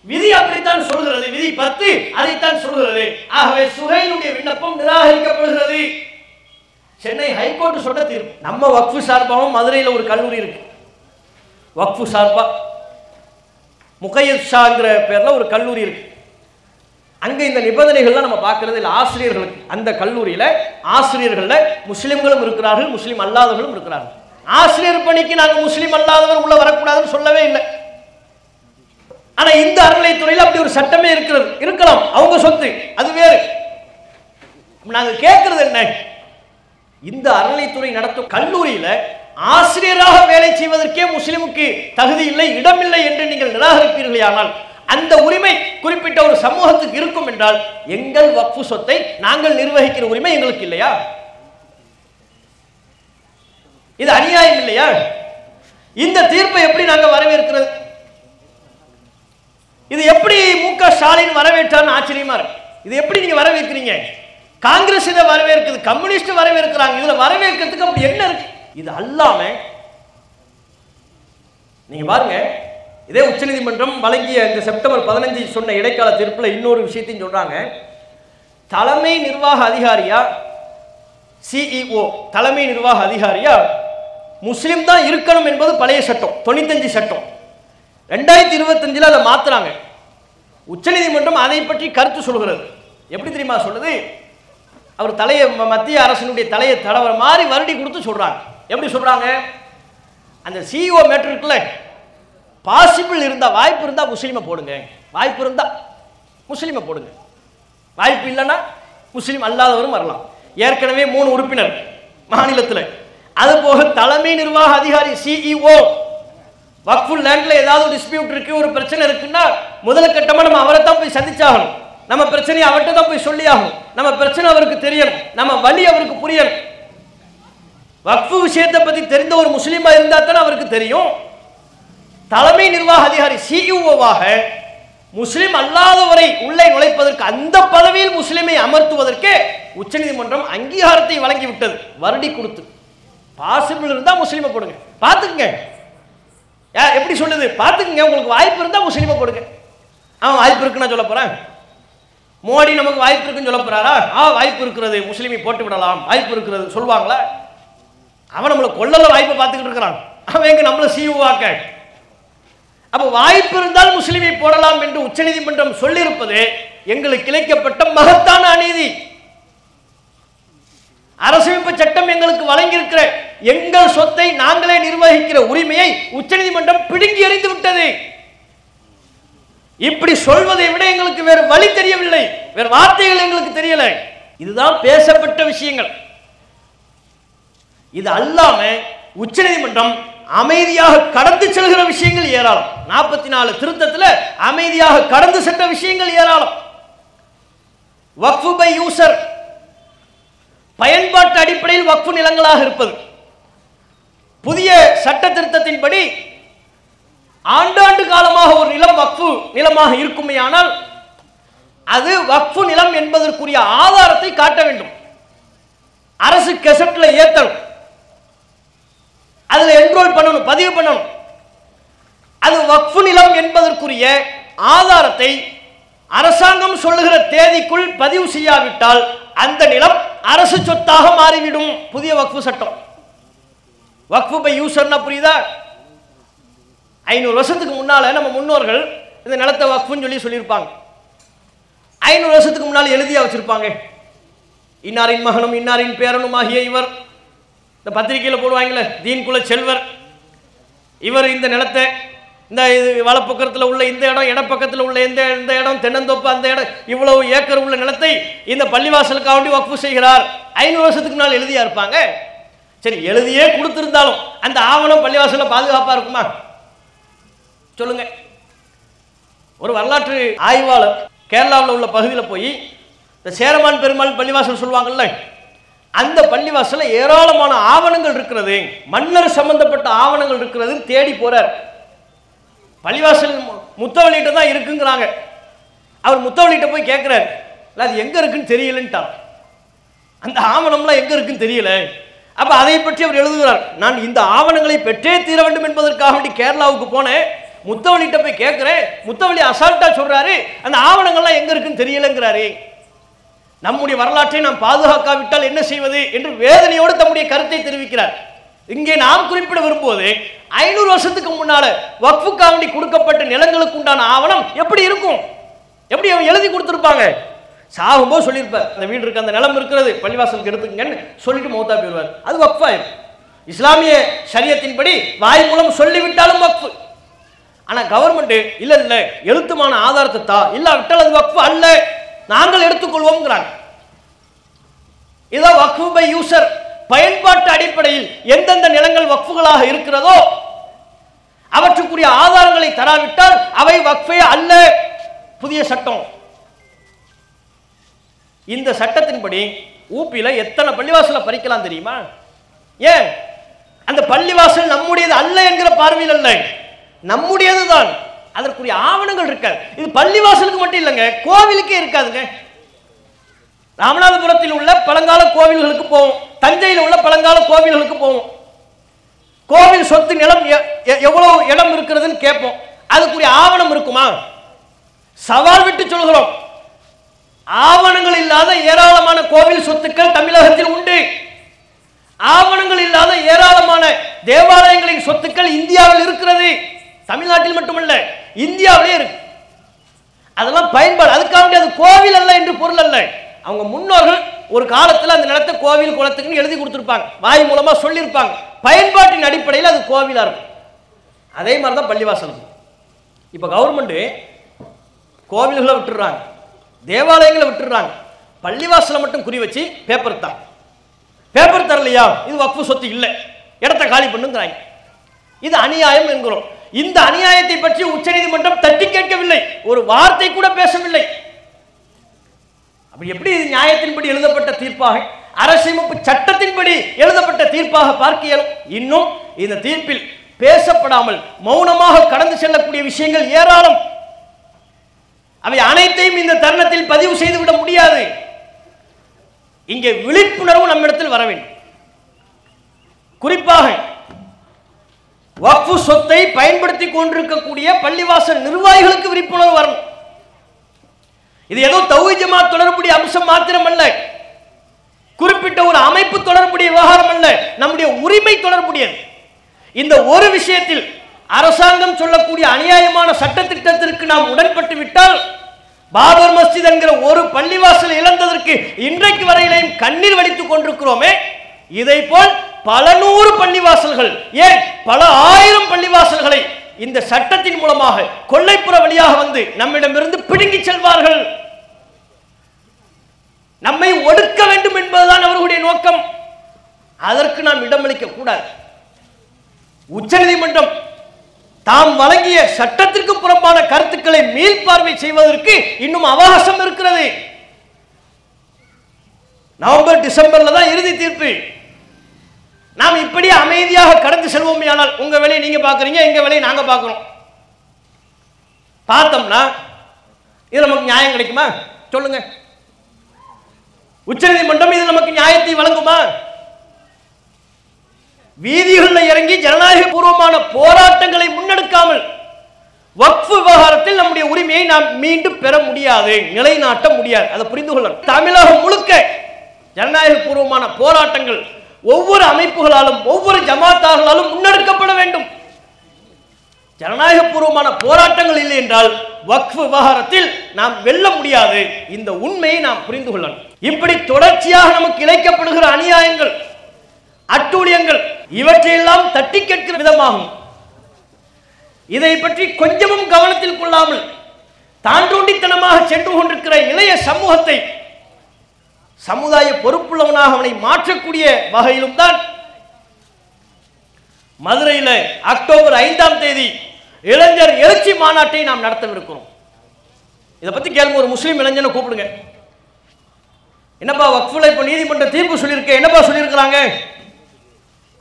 விதி அப்படித்தான் சொல்கிறது, விதி 10 அதைத்தான் சொல்கிறது. ஆகவே சுஹைலுடைய விண்ணப்பம் நிராகரிக்கப்படுகிறது. சென்னை ஹைகோர்ட் சொன்ன தீர்ப்பு. நம்ம வக்ஃபு சார்பாகவும் மதுரையில் ஒரு கல்லூரி இருக்கு. வக்ஃபு சார்பா முகையத் ஷாங்கிற பேர்ல ஒரு கல்லூரி இருக்கு. அங்க இந்த நிபந்தனைகள்லாம் நம்ம பார்க்கறது இல்லை ஆசிரியர்களுக்கு. அந்த கல்லூரியில ஆசிரியர்கள்ல முஸ்லிம்களும் இருக்கிறார்கள், முஸ்லிம் அல்லாதவர்களும் இருக்கிறார்கள். ஆசிரியர் பணிக்கு நாங்க முஸ்லிம் அல்லாதவர் உள்ள வரக்கூடாதுன்னு சொல்லவே இல்லை. ஆனா இந்த அறநிலைத்துறையில் அப்படி ஒரு சட்டமே இருக்கிறது. இருக்கலாம், அவங்க சொத்து, அது வேறு. நாங்க கேட்கறது என்ன? இந்த அறநிலைத்துறை நடத்தும் கல்லூரியில ஆசிரியராக வேலை செய்வதற்கே முஸ்லிமுக்கு தகுதி இல்லை, இடமில்லை என்று நீங்கள் நிராகரிப்பீர்களே, ஆனால் அந்த உரிமை குறிப்பிட்ட ஒரு சமூகத்துக்கு இருக்கும் என்றால் எங்கள் வக்ஃபு சொத்தை நாங்கள் நிர்வகிக்கிற உரிமை எங்களுக்கு இல்லையா? இது அநியாயம் இல்லையா? இந்த தீர்ப்பை எப்படி நாங்க வரவேற்கிறது? இது எப்படி மு.க. ஸ்டாலின் வரவேற்றான்னு ஆச்சரியமா இருக்கு. இது எப்படி நீங்க வரவேற்கிறீங்க? காங்கிரஸ் இதை வரவேற்குது, கம்யூனிஸ்ட் வரவேற்கிறாங்க. இதுல வரவேற்கிறதுக்கு அப்படி என்ன இருக்கு? இது அல்லாம நீங்க பாருங்க, இதே உச்சநீதிமன்றம் வழங்கிய இந்த செப்டம்பர் 15 சொன்ன இடைக்கால தீர்ப்புல இன்னொரு விஷயத்தையும் சொல்றாங்க. தலைமை நிர்வாக அதிகாரியா, சிஇஓ தலைமை நிர்வாக அதிகாரியா முஸ்லிம் தான் இருக்கணும் என்பது பழைய சட்டம், 95 சட்டம். 2025 அதை மாத்துறாங்க. உச்சநீதிமன்றம் அதை பற்றி கருத்து சொல்கிறது. எப்படி தெரியுமா சொல்லுது? அவர் தலையை மத்திய அரசினுடைய தலையை தடவர மாதிரி வருடி கொடுத்து சொல்றாங்க. எப்படி சொல்றாங்க? அந்த சிஇஓ மேட்டர் இருக்குல்ல, பாசிபிள் இருந்தா, வாய்ப்பு இருந்தா முஸ்லீமை போடுங்க, வாய்ப்பு இருந்தா முஸ்லீமை போடுங்க, வாய்ப்பு இல்லைன்னா முஸ்லீம் அல்லாதவரும் வரலாம். ஏற்கனவே 3 உறுப்பினர் மாநிலத்தில், அதுபோக தலைமை நிர்வாக அதிகாரி சிஇஓ, வக்ஃபுல் லேண்ட்ல ஏதாவது டிஸ்பியூட் இருக்கு, ஒரு பிரச்சனை இருக்குன்னா முதல் கட்டமா நம்ம அவரை தான் போய் சந்திச்சாகணும். நம்ம பிரச்சனையை அவர்கிட்ட தான் போய் சொல்லி ஆகணும். நம்ம பிரச்சனை அவருக்கு தெரியணும், நம்ம வழி அவருக்கு புரியணும். வக்ஃபு விஷயத்தை பத்தி தெரிந்த ஒரு முஸ்லீமா இருந்தா தானே அவருக்கு தெரியும். தலைமை நிர்வாக அதிகாரி சிஇஓவாக முஸ்லிம் அல்லாதவரை உள்ளே நுழைப்பதற்கு, அந்த பதவியில் முஸ்லிமை அமர்த்துவதற்கு உச்சநீதிமன்றம் அங்கீகாரத்தை வழங்கி விட்டது, வருடி கொடுத்து. பாசிபிள் இருந்தா முஸ்லீமை போடுங்க, பாத்துக்குங்க. எப்படி சொல்லுது, பாத்துக்குங்க, உங்களுக்கு வாய்ப்பு இருந்தா முஸ்லீமை போடுங்க. அவன் வாய்ப்பு இருக்குன்னு சொல்ல போறேன். மோடி நமக்கு வாய்ப்பு இருக்குன்னு சொல்ல போறாரா? வாய்ப்பு இருக்கிறது, முஸ்லீமை போட்டு விடலாம், வாய்ப்பு இருக்கிறது சொல்லுவாங்களா? அவன் நம்மளை கொள்ளல வாய்ப்பை பார்த்துக்கிட்டு இருக்கிறான். அவன் எங்க நம்மள சிஇஓவாக்க? அப்ப வாய்ப்பு இருந்தால் முஸ்லிமை போடலாம் என்று உச்சநீதிமன்றம் சொல்லியிருப்பது எங்களுக்கு இழைக்கப்பட்ட மகத்தான அநீதி. அரசமைப்பு சட்டம் எங்களுக்கு வழங்கியிருக்கிற எங்கள் சொத்தை நாங்களே நிர்வகிக்கிற உரிமையை உச்சநீதிமன்றம் பிடுங்கி எறிந்து விட்டது. இப்படி சொல்வதை விட எங்களுக்கு வேறு வழி தெரியவில்லை, வேறு வார்த்தைகள் எங்களுக்கு தெரியல. இதுதான் பேசப்பட்ட விஷயங்கள். இது அல்லாம உச்சநீதிமன்றம் அமைதியாக கடந்து செல்கிற விஷயங்கள் ஏராளம். 44 திருத்தத்தில் அமைதியாக கடந்து சென்ற விஷயங்கள் ஏராளம். வக்ஃபு பை யூசர், பயன்பாட்டு அடிப்படையில் வக்ஃபு நிலங்களாக இருப்பது. புதிய சட்ட திருத்தத்தின்படி ஆண்டாண்டு காலமாக ஒரு நிலம் வக்ஃபு நிலமாக இருக்குமேயானால் அது வக்ஃபு நிலம் என்பதற்குரிய ஆதாரத்தை காட்ட வேண்டும். அரசு கெசட்ல ஏத்தணும், அதுல என்ரோல் பண்ணணும், பதிவு பண்ணணும். அது வக்ஃபு நிலம் என்பதற்குரிய ஆதாரத்தை அரசாங்கம் சொல்லுகிற தேதிக்குள் பதிவு செய்யாவிட்டால் அந்த நிலம் அரசு சொத்தாக மாறிவிடும். புதிய வக்ஃபு சட்டம். வக்ஃபு பை யூசர்னா புரியுதா? 500 வருஷத்துக்கு முன்னால நம்ம முன்னோர்கள் இந்த நிலத்தை வக்ஃபுன்னு சொல்லியிருப்பாங்க. 500 வருஷத்துக்கு முன்னால் எழுதியா வச்சிருப்பாங்க, இன்னாரின் மகனும் இன்னாரின் பேரனும் ஆகிய இவர். இந்த பத்திரிகையில் போடுவாங்களே, தீன் குல செல்வர் இவர் இந்த நிலத்தை, இந்த வலப்பக்கத்தில் உள்ள இந்த இடம், இடப்பக்கத்தில் உள்ள இந்த இடம், தென்னந்தோப்பு அந்த இடம், இவ்வளவு ஏக்கர் உள்ள நிலத்தை இந்த பள்ளிவாசலுக்காக வேண்டி வக்ஃபு செய்கிறார். 500 வருஷத்துக்கு முன்னால் எழுதியா இருப்பாங்க. சரி, எழுதியே கொடுத்திருந்தாலும் அந்த ஆவணம் பள்ளிவாசல பாதுகாப்பா இருக்குமா? சொல்லுங்க. ஒரு வரலாற்று ஆய்வாளர் கேரளாவில் உள்ள பகுதியில் போய் இந்த சேரமான் பெருமாள் பள்ளிவாசல் சொல்லுவாங்கல்ல, அந்த பள்ளிவாசல ஏராளமான ஆவணங்கள் இருக்கிறது, மன்னர் சம்பந்தப்பட்ட ஆவணங்கள் இருக்கிறது தேடி போறார். பள்ளிவாசல் முத்தவழிகிட்ட தான் இருக்குங்கிறாங்க. அவர் முத்தவழிகிட்ட போய் கேட்கிறார், அது எங்க இருக்குன்னு தெரியலன்ட்டார். அந்த ஆவணம்லாம் எங்க இருக்குன்னு தெரியல. அப்ப அதை பற்றி அவர் எழுதுகிறார், நான் இந்த ஆவணங்களை பெற்றே தீர வேண்டும் என்பதற்காக வேண்டி கேரளாவுக்கு போனேன், முத்தவழிகிட்ட போய் கேட்கிறேன், முத்தவழி அசால்ட்டா சொல்றாரு அந்த ஆவணங்கள்லாம் எங்க இருக்குன்னு தெரியலங்கிறாரு. நம்முடைய வரலாற்றை நாம் பாதுகாக்காவிட்டால் என்ன செய்வது என்று வேதனையோடு தம்முடைய கருத்தை தெரிவிக்கிறார். இங்கே நாம் குறிப்பிட விரும்புவது 500 வருஷத்துக்கு முன்னால வக்ஃபுக்காக வேண்டி கொடுக்கப்பட்ட நிலங்களுக்கு உண்டான ஆவணம் எப்படி இருக்கும், எப்படி எழுதி கொடுத்திருப்பாங்க. சாகும்போது சொல்லியிருப்பார், அந்த வீடு இருக்கு, அந்த நிலம் இருக்கிறது, பள்ளிவாசலுக்கு எடுத்துக்கங்கன்னு சொல்லிட்டு மௌத்தா போயிடுவார். அது வக்ஃபாயிரும். இஸ்லாமிய ஷரியத்தின்படி வாய் மூலம் சொல்லிவிட்டாலும் வக்ஃபு. ஆனா கவர்மெண்ட் இல்ல இல்ல எழுத்துமான ஆதாரத்தை தா, இல்லாவிட்டால் அது வக்ஃபு அல்ல, நாங்கள் எடுத்துக்கொள்வோம். இதோ வக்ஃபு பை யூசர், பயன்பாட்டு அடிப்படையில் எந்தெந்த நிலங்கள் வக்ஃபுகளாக இருக்கிறதோ அவற்றுக்குரிய ஆதாரங்களை தராவிட்டால் அவை வக்ஃபே அல்ல. புதிய சட்டம். இந்த சட்டத்தின்படி ஊப்பியில எத்தனை பள்ளிவாசல பறிக்கலாம் தெரியுமா? ஏன்? அந்த பள்ளிவாசல் நம்முடையது அல்ல என்கிற பார்வையில் அல்ல, நம்முடையதுதான். அதற்குரிய ஆவணங்கள் இருக்காது. இது பள்ளிவாசலுக்கு மட்டும் இல்லைங்க, கோவிலுக்கே இருக்காதுங்க. ராமநாதபுரத்தில் உள்ள பழங்கால கோவில்களுக்கு போவோம், தஞ்சையில் உள்ள பழங்கால கோவில்களுக்கு போவோம். கோவில் சொத்து நிலம் எவ்வளவு இடம் இருக்கிறதுன்னு கேட்போம். அதுக்குரிய ஆவணம் இருக்குமா? சவால் விட்டு சொல்கிறோம், ஆவணங்கள் இல்லாத ஏராளமான கோவில் சொத்துக்கள் தமிழகத்தில் உண்டு. ஆவணங்கள் இல்லாத ஏராளமான தேவாலயங்களின் சொத்துக்கள் இந்தியாவில் இருக்கிறது. தமிழ்நாட்டில் மட்டுமல்ல, இந்தியாவிலே இருக்கு. அதெல்லாம் பயன்பாடு, அதுக்காக அது கோவில் அல்ல என்று பொருள் அல்ல. அவங்க முன்னோர்கள் ஒரு காலத்தில் அந்த நிலத்தை கோவில் குளத்துக்குன்னு எழுதி கொடுத்துருப்பாங்க, வாய் மூலமா சொல்லியிருப்பாங்க. பயன்பாட்டின் அடிப்படையில் அது கோவிலா இருக்கும். அதே மாதிரி தான் பள்ளிவாசல். இப்ப கவர்மெண்ட் கோவில்களை விட்டுறாங்க, தேவாலயங்களை விட்டுறாங்க, பள்ளிவாசலை மட்டும் குறி வச்சு பேப்பர் தான். பேப்பர் தரலையா, இது வக்ஃபு சொத்து இல்லை, இடத்தை காலி பண்ணுங்கிறாங்க. இது அநியாயம் என்கிறோம். இந்த அநியாயத்தை பற்றி உச்சநீதிமன்றம் தட்டி கேட்கவில்லை, ஒரு வார்த்தை கூட பேசவில்லை. அப்படி எப்படி இது நியாயத்தின்படி எழுதப்பட்ட தீர்ப்பாக, அரசியலமைப்பு சட்டத்தின்படி எழுதப்பட்ட தீர்ப்பாக பார்க்க இயலும்? இன்னும் இந்த தீர்ப்பில் பேசப்படாமல் மௌனமாக கடந்து செல்லக்கூடிய விஷயங்கள் ஏராளம். அவை அனைத்தையும் இந்த தருணத்தில் பதிவு செய்துவிட முடியாது. இங்கே விழிப்புணர்வு நம்மிடத்தில் வர வேண்டும். குறிப்பாக வக்ஃபு சொத்தை பயன்படுத்தி கொண்டிருக்கக்கூடிய பள்ளிவாசல் நிர்வாகிகளுக்கு விழிப்புணர்வு வரணும். இது ஏதோ தௌஹீத் ஜமாத் தொடர்புடைய அம்சம் மாத்திரமல்ல, குறிப்பிட்ட ஒரு அமைப்பு தொடர்புடைய விவகாரம் அல்ல, நம்முடைய உரிமை தொடர்புடையது. இந்த ஒரு விஷயத்தில் அரசாங்கம் சொல்லக்கூடிய அநியாயமான சட்ட திட்டத்திற்கு நாம் உடன்பட்டு விட்டால், பாபர் மஸ்ஜித் என்கிற ஒரு பள்ளிவாசல் இழந்ததற்கு இன்றைக்கு வரையிலையும் கண்ணீர் வடித்துக் கொண்டிருக்கிறோமே, இதை போல் பல நூறு பள்ளிவாசல்கள், ஏன் பல ஆயிரம் பள்ளிவாசல்களை இந்த சட்டத்தின் மூலமாக கொள்ளைப்புற வழியாக வந்து நம்மிடமிருந்து பிடுங்கி செல்வார்கள். நம்மை ஒடுக்க வேண்டும் என்பதுதான் அவர்களுடைய நோக்கம். அதற்கு நாம் இடமளிக்க கூடாது. உச்சநீதிமன்றம் தாம் வழங்கிய சட்டத்திற்கு புறம்பான கருத்துக்களை மீள்பார்வை செய்வதற்கு இன்னும் அவகாசம் இருக்கிறது. நவம்பர் டிசம்பர்ல தான் இறுதி தீர்ப்பு. நாம் இப்படி அமைதியாக கடந்து செல்வோம். ஆனால் உங்க வேலையை நீங்க பாக்குறீங்க, எங்க வேலையை நாங்க பார்க்கிறோம். பார்த்தோம்னா இது நமக்கு நியாயம் கிடைக்குமா? சொல்லுங்க. உச்சநீதிமன்றம் இது நமக்கு நியாயத்தை வழங்குமா? வீதிகளில் இறங்கி ஜனநாயக பூர்வமான போராட்டங்களை முன்னெடுக்காமல் வக்ஃபு விவகாரத்தில் நம்முடைய உரிமையை நாம் மீண்டும் பெற முடியாது, நிலைநாட்ட முடியாது. அதை புரிந்து கொள்ளணும். தமிழகம் முழுக்க ஜனநாயக பூர்வமான போராட்டங்கள் ஒவ்வொரு அமைப்புகளாலும் ஒவ்வொரு ஜமாத்தார்களாலும் முன்னெடுக்கப்பட வேண்டும். ஜனநாயக பூர்வமான போராட்டங்கள் இல்லை என்றால் வக்ஃபு விவகாரத்தில் நாம் வெல்ல முடியாது. இந்த உண்மையை நாம் புரிந்து கொள்ளணும். இப்படி தொடர்ச்சியாக நமக்கு இழைக்கப்படுகிற அநியாயங்கள், அட்டூழியங்கள், இவற்றையெல்லாம் தட்டி கேட்கிற விதமாகும். இதை பற்றி கொஞ்சமும் கவனத்தில் கொள்ளாமல் தாண்டோண்டித்தனமாக சென்று கொண்டிருக்கிற இளைய சமூகத்தை சமுதாய பொறுப்புள்ளவனாக அவனை மாற்றக்கூடிய வகையிலும் தான் மதுரையில் அக்டோபர் 5ஆம் தேதி இளைஞர் எழுச்சி மாநாட்டை நாம் நடத்தவிருக்கிறோம். இதை பத்தி கேளுங்க. ஒரு முஸ்லீம் இளைஞனை கூப்பிடுங்க. என்னப்பா வக்ஃபுல இப்போ நீதிமன்ற தீர்ப்பு சொல்லியிருக்கேன், என்னப்பா சொல்லியிருக்கிறாங்க?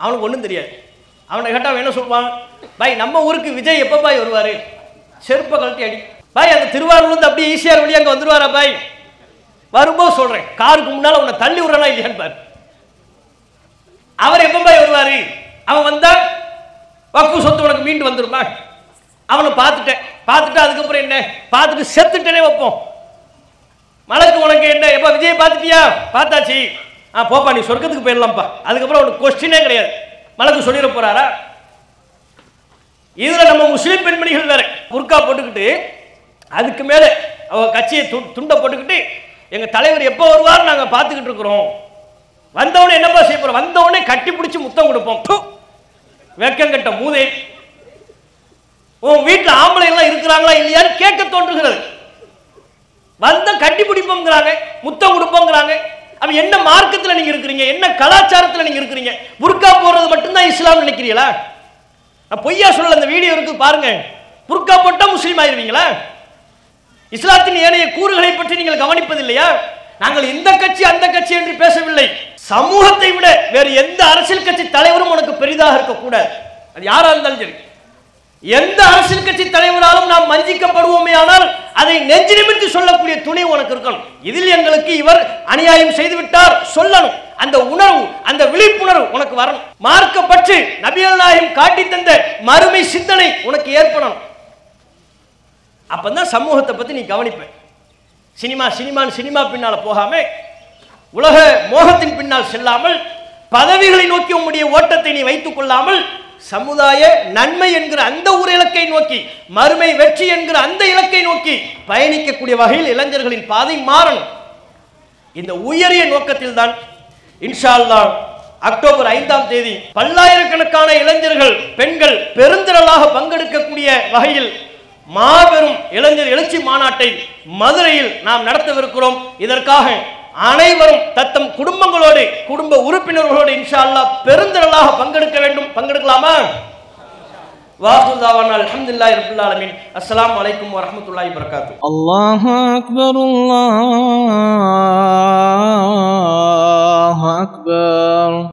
அவனுக்கு ஒன்றும் தெரியாது. அவனை கேட்டால் அவன் என்ன சொல்லுவான்? பாய் நம்ம ஊருக்கு விஜய் எப்போ பாய் வருவார்? செருப்பை கழட்டி அடி. பாய் அந்த திருவாரூர்லேருந்து அப்படியே ஈஸியாக வழி அங்கே வந்துருவாரா? பாய் வரும்போது சொல்கிறேன், காருக்கு முன்னால் உன்னை தள்ளி விடுறனா இல்லையான்னு பாரு. அவர் எப்போ பாய் வருவார்? அவன் வந்தா வக்ஃபு சொத்து உனக்கு மீண்டு வந்துருமா? அவனை பார்த்துட்டு அதுக்கப்புறம் என்ன? பார்த்துட்டு செத்துட்டேனே வைப்போம். மலைக்கு உனக்கு என்ன? எப்போ விஜய் பார்த்துட்டியா? பார்த்தாச்சு. போப்பா நீ சொர்க்கத்துக்கு போயிடலாம்ப்பா. அதுக்கப்புறம் அவனுக்கு கொஸ்டினே கிடையாது. மலைக்கு சொல்லிட போறாரா? இதுல நம்ம முஸ்லீம் பெண்மணிகள் வேற புர்கா போட்டுக்கிட்டு அதுக்கு மேல அவ கட்சியை துண்டை போட்டுக்கிட்டு எங்க தலைவர் எப்போ வருவார் நாங்க பார்த்துக்கிட்டு இருக்கிறோம். வந்தவனே என்னப்பா செய்ய போறோம்? வந்தவனே கட்டி பிடிச்சி முத்தம் கொடுப்போம். வெக்கங்கட்ட மூதே, உன் வீட்டில் ஆம்பளை எல்லாம் இருக்கிறாங்களா இல்லையான்னு கேட்க தோன்றுகிறது. வந்த கட்டி பிடிப்போங்கிறாங்க, முத்தம் கொடுப்போங்கிறாங்க. அப்ப என்ன மார்க்கத்தில் நீங்க இருக்கிறீங்க? என்ன கலாச்சாரத்தில் நீங்க இருக்கிறீங்க? புர்கா போடுறது மட்டும்தான் இஸ்லாம் நினைக்கிறீங்களா? பொய்யா சொல்ல அந்த வீடியோ இருக்கு பாருங்க. புர்கா போட்டா முஸ்லீம் ஆயிருவீங்களா? இஸ்லாத்தின் ஏனைய கூறுகளை பற்றி நீங்கள் கவனிப்பதில்லையா? நாங்கள் இந்த கட்சி அந்த கட்சி என்று பேசவில்லை. சமூகத்தை விட வேறு எந்த அரசியல் கட்சி தலைவரும் உனக்கு பெரிதாக இருக்கக்கூடாது. அது யாரா இருந்தாலும் சரி. எந்த அரசியல் கட்சி தலைவராலும் நாம் வஞ்சிக்கப்படுவோமே ஆனால் அதை நெஞ்சு நிமிர்ந்து சொல்லக்கூடிய துணை உனக்கு இருக்கணும். இதில் எங்களுக்கு இவர் அநியாயம் செய்துவிட்டார் சொல்லணும். அந்த உணர்வு, அந்த விழிப்புணர்வு உனக்கு வரணும். மார்க்க பற்று, நபிகள் நாயகம் காட்டி தந்த மறுமை சிந்தனை உனக்கு ஏற்படணும். அப்பதான் சமூகத்தை பத்தி நீ கவனிப்ப. சினிமா பின்னால போகாம, உலக மோகத்தின் பின்னால் செல்லாமல், பதவிகளை நோக்கி உன்னுடைய ஓட்டத்தை நீ வைத்துக் கொள்ளாமல், சமுதாய நன்மை என்கிற அந்த ஒரு இலக்கை நோக்கி, மறுமை வெற்றி என்கிற அந்த இலக்கை நோக்கி பயணிக்கக்கூடிய வகையில் இளைஞர்களின் பாதை மாறணும். இந்த உயரிய நோக்கத்தில் தான் இன்ஷா அல்லாஹ் அக்டோபர் 5ஆம் தேதி பல்லாயிரக்கணக்கான இளைஞர்கள், பெண்கள் பெருந்திரளாக பங்கெடுக்கக்கூடிய வகையில் மாபெரும் இளைஞர் எழுச்சி மாநாட்டை மதுரையில் நாம் நடத்தவிருக்கிறோம். இதற்காக அனைவரும் தத்தம் குடும்பங்களோடு குடும்ப உறுப்பினர்களோடு இன்ஷா அல்லாஹ் பெருந்திரளாக பங்கெடுக்க வேண்டும். பங்கெடுக்கலாமா? வாஹிரு தாவானா அல்ஹம்துலில்லாஹி ரப்பில் ஆலமீன். அஸ்ஸலாமு அலைக்கும் வரஹ்மத்துல்லாஹி வபரகாத்துஹு. அல்லாஹு அக்பர். அல்லாஹ்